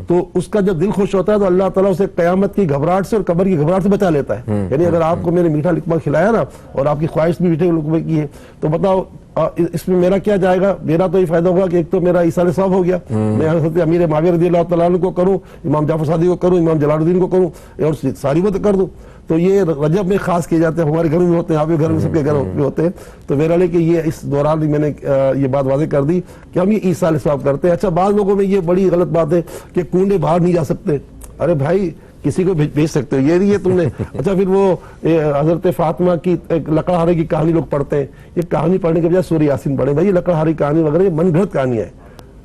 تو اس کا جب دل خوش ہوتا ہے تو اللہ تعالیٰ اسے قیامت کی گھبراہٹ سے اور قبر کی گھبراہٹ سے بچا لیتا ہے. یعنی اگر آپ کو میں نے میٹھا لقمہ کھلایا نا اور آپ کی خواہش بھی میٹھے لقمے کی ہے تو بتاؤ اس میں میرا کیا جائے گا. میرا تو یہ فائدہ ہوگا کہ ایک تو میرا ایصال ثواب ہو گیا, میں حضرت امیر معاویہ رضی اللہ تعالیٰ عنہ کو کروں, امام جعفر صادق کو کروں, امام جلال الدین کو کروں, اور ساری وہ کر دوں. تو یہ رجب میں خاص کیے جاتے ہیں, ہمارے گھر میں ہوتے ہیں, آپ کے گھر میں سب کے گھر میں ہوتے ہیں. تو میرا لے کہ یہ اس دوران میں نے یہ بات واضح کر دی کہ ہم یہ ایصال ثواب کرتے ہیں. اچھا بعض لوگوں میں یہ بڑی غلط بات ہے کہ کنڈے باہر نہیں جا سکتے. ارے بھائی کسی کو بھیج سکتے ہو, یہ نہیں ہے تم نے. اچھا پھر وہ حضرت فاطمہ کی لکڑہارے کی کہانی لوگ پڑھتے ہیں, یہ کہانی پڑھنے کے بجائے سورہ یاسین پڑھیں. بھائی یہ لکڑہارے کی کہانی وغیرہ یہ من گھڑت کہانیاں ہیں.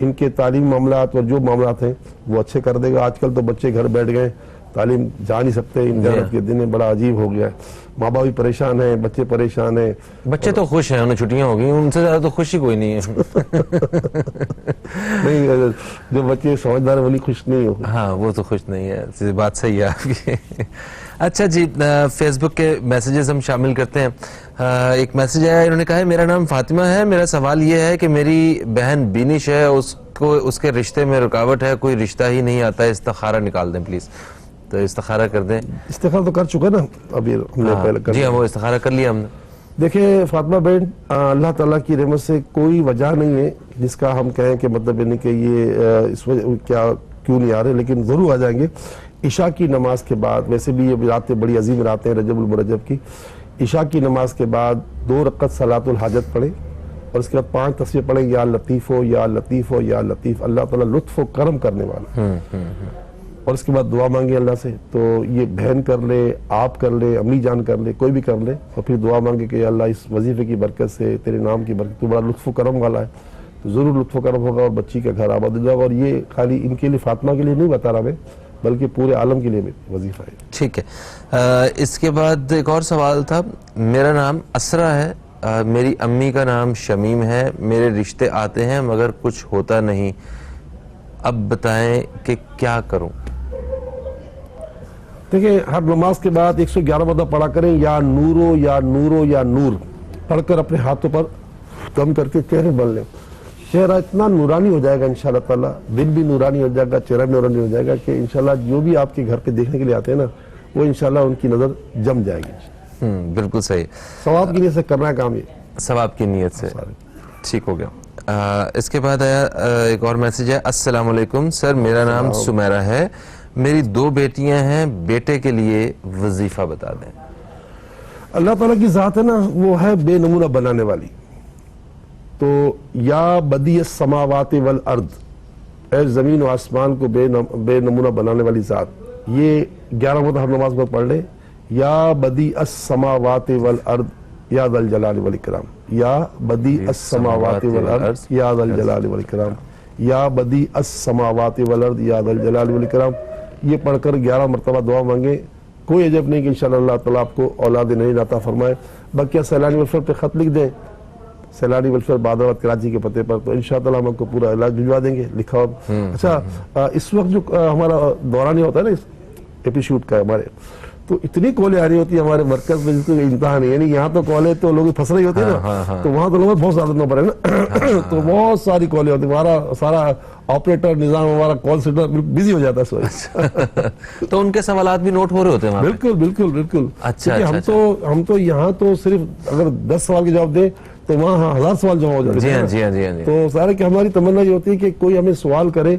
ان کے تعلیم معاملات اور جو معاملات ہیں وہ اچھے کر دے گا. آج کل تو بچے گھر بیٹھ گئے, تعلیم جا نہیں سکتے, انٹرنیٹ کے دن بڑا عجیب ہو گیا ہے. ماں باپ بھی پریشان ہیں, بچے پریشان ہیں. بچے تو خوش ہیں, انہیں چھٹیاں ہو گئی, ان سے زیادہ تو خوشی کوئی نہیں ہے. نہیں, جو بچے سمجھدار ہیں وہی خوش نہیں ہو. ہاں وہ تو خوش نہیں ہے, بات صحیح ہے آپ کی. اچھا جی, فیس بک کے میسیجز ہم شامل کرتے ہیں. ایک میسیج آیا, انہوں نے کہا ہے میرا نام فاطمہ ہے, میرا سوال یہ ہے کہ میری بہن بینش ہے, اس کے رشتے میں رکاوٹ ہے, کوئی رشتہ ہی نہیں آتا ہے, استخارہ نکال دیں پلیز. تو استخارہ کر دیں. استخارہ تو کر چکے نا ابھی ہم نے پہلے کر. جی ہاں, وہ استخارہ کر لیا ہم نے. دیکھیں فاطمہ بہن, اللہ تعالیٰ کی رحمت سے کوئی وجہ نہیں ہے جس کا ہم کہیں کہ مطلب نہیں کہ یہ اس وجہ کیا کیوں نہیں آ رہے, لیکن ضرور آ جائیں گے عشاء کی نماز کے بعد. ویسے بھی یہ راتیں بڑی عظیم راتیں ہیں رجب المرجب کی. عشاء کی نماز کے بعد 2 رکعت صلاۃ الحاجت پڑھیں اور اس کے بعد 5 تسبیح پڑھیں, یا لطیف ہو یا لطیف ہو یا لطیف, اللہ تعالیٰ لطف و کرم کرنے والا. اور اس کے بعد دعا مانگے اللہ سے. تو یہ بہن کر لے, آپ کر لے, امی جان کر لے, کوئی بھی کر لے, اور پھر دعا مانگے کہ اللہ اس وظیفے کی برکت سے, تیرے نام کی برکت, تو بڑا لطف و کرم والا ہے, تو ضرور لطف و کرم ہوگا اور بچی کا گھر آباد ہو جائے گا. اور یہ خالی ان کے لیے, فاطمہ کے لیے نہیں بتا رہا میں, بلکہ پورے عالم کے لیے بھی وظیفہ ہے. ٹھیک ہے. اس کے بعد ایک اور سوال تھا, میرا نام اسرا ہے, میری امی کا نام شمیم ہے, میرے رشتے آتے ہیں مگر کچھ ہوتا نہیں, اب بتائیں کہ کیا کروں. دیکھیں, ہر نماز کے بعد 111 مرتبہ پڑھا کریں, یا نورو یا نورو یا نور, پڑھ کر اپنے ہاتھوں پر دم کر کے چہرے بن لیں. چہرہ اتنا نورانی ہو جائے گا انشاءاللہ تعالیٰ, دل بھی نورانی ہو جائے گا, چہرہ بھی نورانی ہو جائے گا, کہ انشاءاللہ جو بھی آپ کے گھر پہ دیکھنے کے لیے آتے ہیں نا, وہ انشاءاللہ ان کی نظر جم جائے گی. بالکل صحیح. ثواب کی نیت سے کرنا ہے کام, یہ ثواب کی نیت سے. ٹھیک ہو گیا. اس کے بعد آیا ایک اور میسیج ہے, السلام علیکم سر, میرا نام سمیرہ ہے, میری 2 بیٹیاں ہیں, بیٹے کے لیے وظیفہ بتا دیں. اللہ تعالیٰ کی ذات ہے نا, وہ ہے بے نمونہ بنانے والی. تو یا بدیع السماوات والارض, اے زمین و آسمان کو بے نمونہ بنانے والی ذات, یہ 11 مرتبہ ہر نماز میں پڑھ لیں. یا بدیع السماوات والارض یا ذا الجلال والاکرام, یا بدیع السماوات والارض یا ذا الجلال والاکرام, یا بدیع السماوات والارض یا ذا الجلال والاکرام. یہ پڑھ کر 11 مرتبہ دعا مانگیں. کوئی عجب نہیں کہ انشاءاللہ اللہ تعالیٰ آپ کو اولاد نہیں عطا فرمائے. باقی سیلانی ویلفیئر پہ خط لکھ دیں, سیلانی ویلفیئر بادرآباد کراچی کے پتے پر, تو انشاءاللہ ہم آپ کو پورا علاج بھجوا دیں گے لکھا ہوا. اچھا, اس وقت جو ہمارا دوران ہوتا ہے نا ایپیشوٹ کا ہمارے, تو اتنی کالیں آ رہی ہوتی ہے ہمارے مرکز میں جس کو انتہا نہیں, یعنی یہاں تو کالیں تو لوگ پھنس رہی ہوتی ہے نا, تو وہاں تو لوگ بہت زیادہ نمبر ہے نا, تو بہت ساری کالیں ہوتی ہیں. ہمارا سارا آپریٹر نظام, ہمارا کال سینٹر بزی ہو جاتا ہے. تو ان کے سوالات بھی نوٹ ہو رہے ہوتے ہیں. بالکل بالکل بالکل. اچھا, ہم تو یہاں تو صرف اگر 10 سوال کے جواب دیں تو وہاں 1000 سوال جمع ہو جاتے ہیں. جی ہاں جی ہاں. تو سارے کہ ہماری تمنا یہ ہوتی ہے کہ کوئی ہمیں سوال کرے,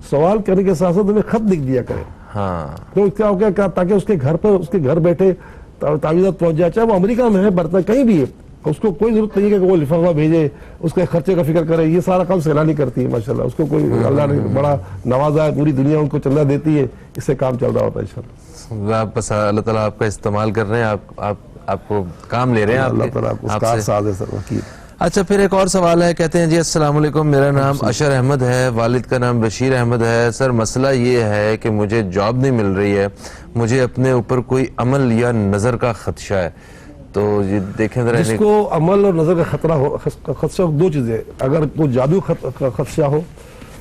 سوال کرنے کے ساتھ ساتھ ہمیں خط لکھ دیا کرے. ہاں, تو کیا ہو گیا, تاکہ اس کے گھر پر, اس کے گھر بیٹھے تعویذات پہنچ جائے, چاہے وہ امریکہ میں ہے, برطانیہ, کہیں بھی ہے, اس کو کوئی ضرورت نہیں ہے کہ وہ لفافہ بھیجے, اس کے خرچے کا فکر کرے. یہ سارا کام سیلانی کرتی ہے ماشاءاللہ, اس کو کوئی اللہ نے بڑا نوازا ہے, پوری دنیا ان کو چندہ دیتی ہے, اس سے کام چل رہا ہوتا ہے انشاءاللہ. بس اللہ تعالیٰ آپ کا استعمال کر رہے ہیں, آپ کو کام لے رہے ہیں. اللہ تعالیٰ آپ کو کار ساز ہے سر, وکیل. اچھا, پھر ایک اور سوال ہے, کہتے ہیں جی السلام علیکم, میرا نام اشر احمد ہے, والد کا نام بشیر احمد ہے. سر مسئلہ یہ ہے کہ مجھے جاب نہیں مل رہی ہے, مجھے اپنے اوپر کوئی عمل یا نظر کا خدشہ ہے. تو یہ دیکھیں ذرا, جس کو عمل اور نظر کا خدشہ 2 چیزیں, اگر کوئی جادو خدشہ ہو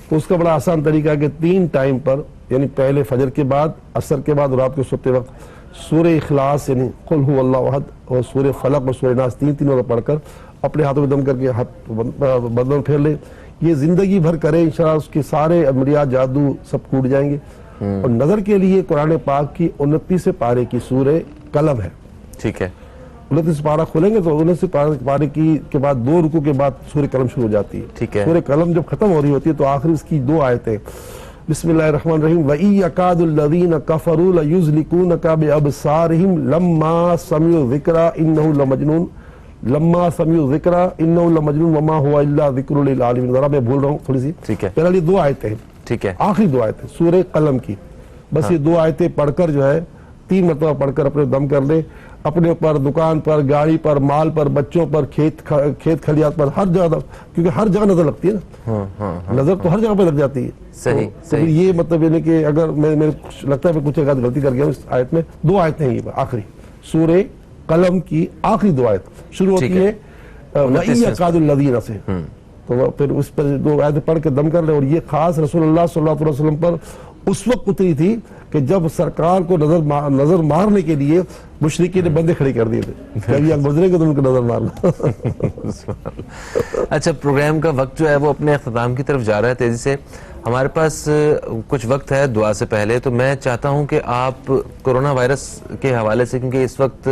تو اس کا بڑا آسان طریقہ ہے کہ 3 ٹائم پر, یعنی پہلے فجر کے بعد, عصر کے بعد, رات کو سوتے وقت سورہ اخلاص یعنی قل هو اللہ احد اور سورہ فلق اور سورہ ناس 3 مرتبہ پڑھ کر اپنے ہاتھوں میں دم کر کے ہاتھ بدن پھیر لے. یہ زندگی بھر کرے, انشاءاللہ اس کے سارے عملیات جادو سب ٹوٹ جائیں گے. اور نظر کے لیے قرآن پاک کی 29 پارے کی سورہ قلم ہے. ٹھیک ہے, 29 پارہ کھولیں گے تو 29 پارے کے بعد 2 رکوع کے بعد سورہ قلم شروع ہو جاتی ہے. ٹھیک ہے, سورہ قلم جب ختم ہو رہی ہوتی ہے تو آخر اس کی 2 آیتیں, بسم اللہ الرحمن الرحیم, وَإِن يَكَادُ الَّذِينَ كَفَرُوا لَيُزْلِقُونَكَ بِأَبْصَارِهِمْ لَمَّا سَمِعُوا الذِّكْرَ إِنَّهُ لَمَجْنُونٌ لما سمعوا الذکر انه لمجنون وما هو الا ذکر للعالمین. ذرا میں بھول رہا ہوں تھوڑی سی, ٹھیک ہے, پہلے 2 آیتیں ہیں, ٹھیک ہے, آخری 2 آیتیں سورہ قلم کی, بس یہ 2 آیتیں پڑھ کر جو ہے 3 مرتبہ پڑھ کر اپنے دم کر لے. اپنے اوپر, دکان پر, گاڑی پر, مال پر, بچوں پر, کھیت کھلیات پر, ہر جگہ, کیونکہ ہر جگہ نظر لگتی ہے نا, نظر تو ہر جگہ پہ لگ جاتی ہے. صحیح تو یہ مطلب یہ کہ اگر میں لگتا ہے میں کچھ ایک غلطی کر گیا ہوں اس آیت میں. 2 آیتیں ہیں یہ آخری سورہ قلم کی آخری 2 آیت شروع ہوتی ہے وَإِن يَكَادُ الَّذِينَ سے, تو پھر اس پر 2 آیتیں پڑھ کے دم کر لے. اور یہ خاص رسول اللہ صلی اللہ علیہ وسلم پر اس وقت اتری تھی کہ جب سرکار کو نظر مارنے کے لیے مشرکین نے بندے کھڑے کر دیے تھے کہ ابھی آپ گزرے گے تو ان کو نظر مارنا. اچھا, پروگرام کا وقت جو ہے وہ اپنے اختتام کی طرف جا رہا ہے تیزی سے. ہمارے پاس کچھ وقت ہے دعا سے پہلے, تو میں چاہتا ہوں کہ آپ کرونا وائرس کے حوالے سے, کیونکہ اس وقت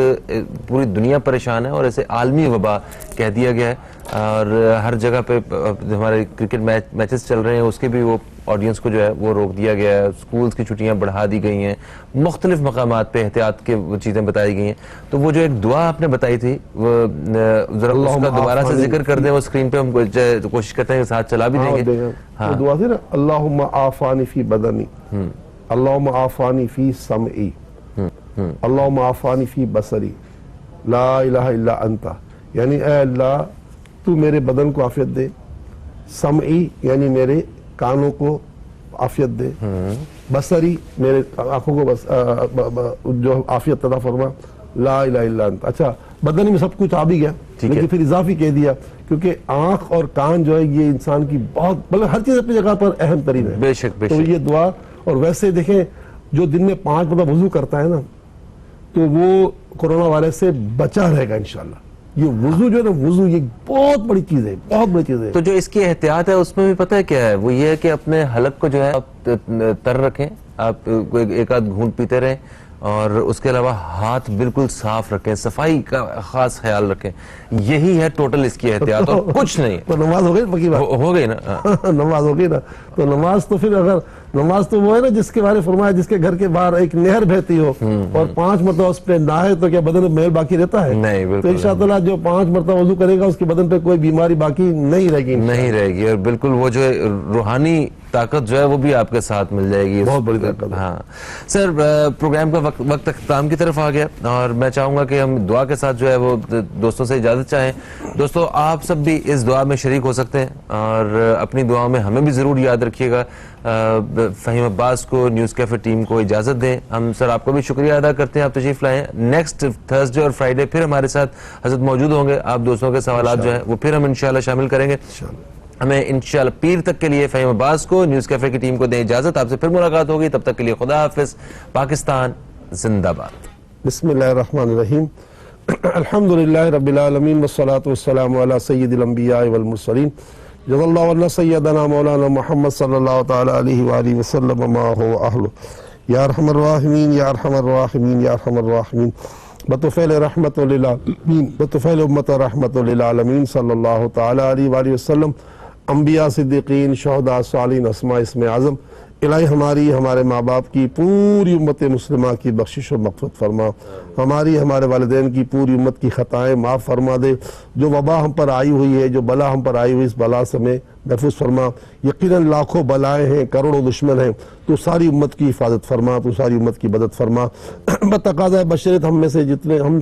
پوری دنیا پریشان ہے اور اسے عالمی وبا کہہ دیا گیا ہے, اور ہر جگہ پہ ہمارے کرکٹ میچز چل رہے ہیں, اس کے بھی وہ آڈینس کو جو ہے وہ روک دیا گیا ہے, اسکولز کی چھٹیاں بڑھا دی گئی ہیں, مختلف مقامات پہ احتیاط کے وہ چیزیں بتائی گئی ہیں. تو وہ جو ایک دعا آپ نے بتائی تھی وہ ذرا اس کا دوبارہ سے ذکر کر دیں, وہ اسکرین پہ ہم کوشش کرتے ہیں کہ ساتھ چلا بھی دیں گے. وہ دعا تھی نا, اللہم عافانی فی بدنی, اللہم عافانی فی سمعی, اللہم عافانی فی بصری, لا الہ الا انت, یعنی اے اللہ تو میرے بدن کو عافیت دے, سمعی یعنی میرے کانوں کو عافیت دے, بصری میرے آنکھوں کو جو عافیت عطا فرما, لا الہ الا انت. اچھا, بدن میں سب کچھ آ بھی گیا, لیکن پھر اضافی کہہ دیا کیونکہ آنکھ اور کان جو ہے یہ انسان کی بہت, مطلب ہر چیز اپنی جگہ پر اہم ترین ہے. بے شک بے تو شک. یہ دعا, اور ویسے دیکھیں جو دن میں 5 مرتبہ وضو کرتا ہے نا, تو وہ کرونا وائرس سے بچا رہے گا انشاءاللہ. یہ وضو جو ہے نا, وضو یہ بہت بڑی چیز ہے, بہت بڑی چیز ہے. تو جو اس کی احتیاط ہے اس میں بھی پتہ ہے کیا ہے, وہ یہ ہے کہ اپنے حلق کو جو ہے آپ تر رکھیں, آپ ایک آدھ گھونٹ پیتے رہیں, اور اس کے علاوہ ہاتھ بالکل صاف رکھیں, صفائی کا خاص خیال رکھیں. یہی ہے ٹوٹل اس کی احتیاط, اور کچھ نہیں. تو نماز ہو گئی پکی بات, ہو گئی نا, نماز ہو گئی نا. تو نماز تو پھر اگر نماز تو وہ ہے نا جس کے بارے فرمایا جس کے گھر کے باہر ایک نہر بہتی ہو اور 5 مرتبہ اس پہ نہائے تو کیا بدن میں میل باقی رہتا ہے؟ نہیں, بالکل. تو انشاءاللہ جو 5 مرتبہ وضو کرے گا اس کے بدن پہ کوئی بیماری باقی نہیں رہے گی, نہیں رہے گی. اور بالکل وہ جو روحانی طاقت جو ہے وہ بھی آپ کے ساتھ مل جائے گی, بہت بڑی طاقت. ہاں سر, پروگرام کا وقت اختتام کی طرف آ گیا, اور میں چاہوں گا کہ ہم دعا کے ساتھ جو ہے وہ دوستوں سے اجازت چاہیں. دوستو, آپ سب بھی اس دعا میں شریک ہو سکتے ہیں, اور اپنی دعاؤں میں ہمیں بھی ضرور یاد رکھیے گا. فہیم عباس کو, نیوز کیفے ٹیم کو اجازت دیں. ہم سر آپ کو بھی شکریہ ادا کرتے ہیں, آپ تشریف لائیں. نیکسٹ تھرسڈے اور فرائیڈے پھر ہمارے ساتھ حضرت موجود ہوں گے. آپ دوستوں کے سوالات جو ہیں وہ پھر ہم انشاءاللہ شامل کریں گے. ہمیں انشاءاللہ پیر تک کے لیے فہیم عباس کو, نیوز کیفے کی ٹیم کو دیں اجازت. آپ سے پھر ملاقات ہوگی, تب تک کے لیے خدا حافظ. پاکستان زندہ باد. بسم اللہ الرحمن الرحیم. الحمدللہ رب العالمین والصلاة والسلام علی سید الانبیاء والمرسلین. جزا اللہ عنا سیدنا مولانا محمد صلی اللہ تعالی علیہ وآلہ وسلم ما هو اہلہ. یا ارحم الراحمین, یا ارحم الراحمین, یا ارحم الراحمین. بطفیل رحمت للعالمین, بطفیل امت رحمت للعالمین صلی اللہ تعالی علیہ وآلہ وسلم. انبیاء, صدیقین, شہداء, صالحین, اسماء اسم اعظم. الہی ہماری, ہمارے ماں باپ کی, پوری امت مسلمہ کی بخشش و مغفرت فرما. ہماری, ہمارے والدین کی, پوری امت کی خطائیں معاف فرما دے. جو وبا ہم پر آئی ہوئی ہے, جو بلا ہم پر آئی ہوئی, اس بلا سے ہمیں محفوظ فرما. یقیناً لاکھوں بلائیں ہیں, کروڑوں دشمن ہیں, تو ساری امت کی حفاظت فرما, تو ساری امت کی مدد فرما. بتقاضۂ بشریت ہم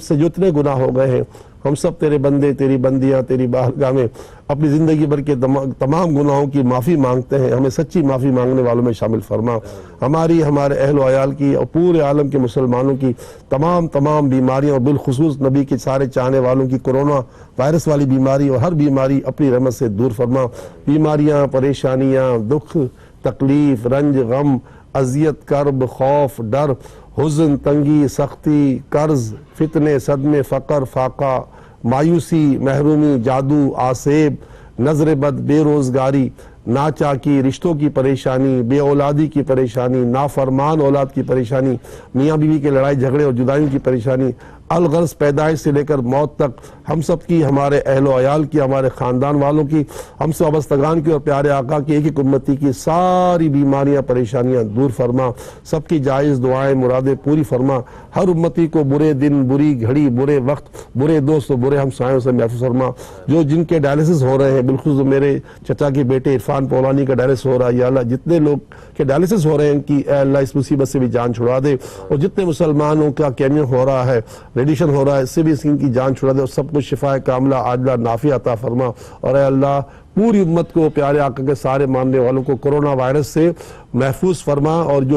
سے جتنے گناہ ہو گئے ہیں, ہم سب تیرے بندے, تیری بندیاں تیری بارگاہ میں اپنی زندگی بھر کے تمام گناہوں کی معافی مانگتے ہیں. ہمیں سچی معافی مانگنے والوں میں شامل فرما. ہماری, ہمارے اہل و عیال کی اور پورے عالم کے مسلمانوں کی تمام بیماریاں, اور بالخصوص نبی کے سارے چاہنے والوں کی کرونا وائرس والی بیماری اور ہر بیماری اپنی رحمت سے دور فرما. بیماریاں, پریشانیاں, دکھ, تکلیف, رنج, غم, اذیت, کرب, خوف, ڈر, حزن, تنگی, سختی, قرض, فتنے, صدمے, فقر, فاقہ, مایوسی, محرومی, جادو, آسیب, نظر بد, بے روزگاری, ناچاکی, رشتوں کی پریشانی, بے اولادی کی پریشانی, نافرمان اولاد کی پریشانی, میاں بیوی کے لڑائی جھگڑے اور جدائیوں کی پریشانی, الغرض پیدائش سے لے کر موت تک ہم سب کی، ہمارے اہل و عیال کی، ہمارے خاندان والوں کی، ہم سے وابستگان کی اور پیارے آقا کی ایک ایک امتی کی ساری بیماریاں پریشانیاں دور فرما، سب کی جائز دعائیں مرادیں پوری فرما، ہر امتی کو برے دن، بری گھڑی، برے وقت، برے دوست و برے ہمسایوں سے محفوظ فرما۔ جو جن کے ڈائلسس ہو رہے ہیں، بالخصوص میرے چچا کے بیٹے عرفان پولانی کا ڈائلسس ہو رہا ہے، یا اللہ جتنے لوگ کے ڈائلسس ہو رہے ہیں ان کی اے اللہ اس مصیبت سے بھی جان چھڑا دے، اور جتنے مسلمانوں کا کیمین ہو رہا ہے، ریڈیشن ہو رہا ہے، اس سے بھی ان کی جان چھڑا دے، اور سب کو شفا کاملہ عاجلہ نافع عطا فرما۔ اور اے اللہ پوری امت کو، پیارے آقا کے سارے ماننے والوں کو کورونا وائرس سے محفوظ فرما، اور جو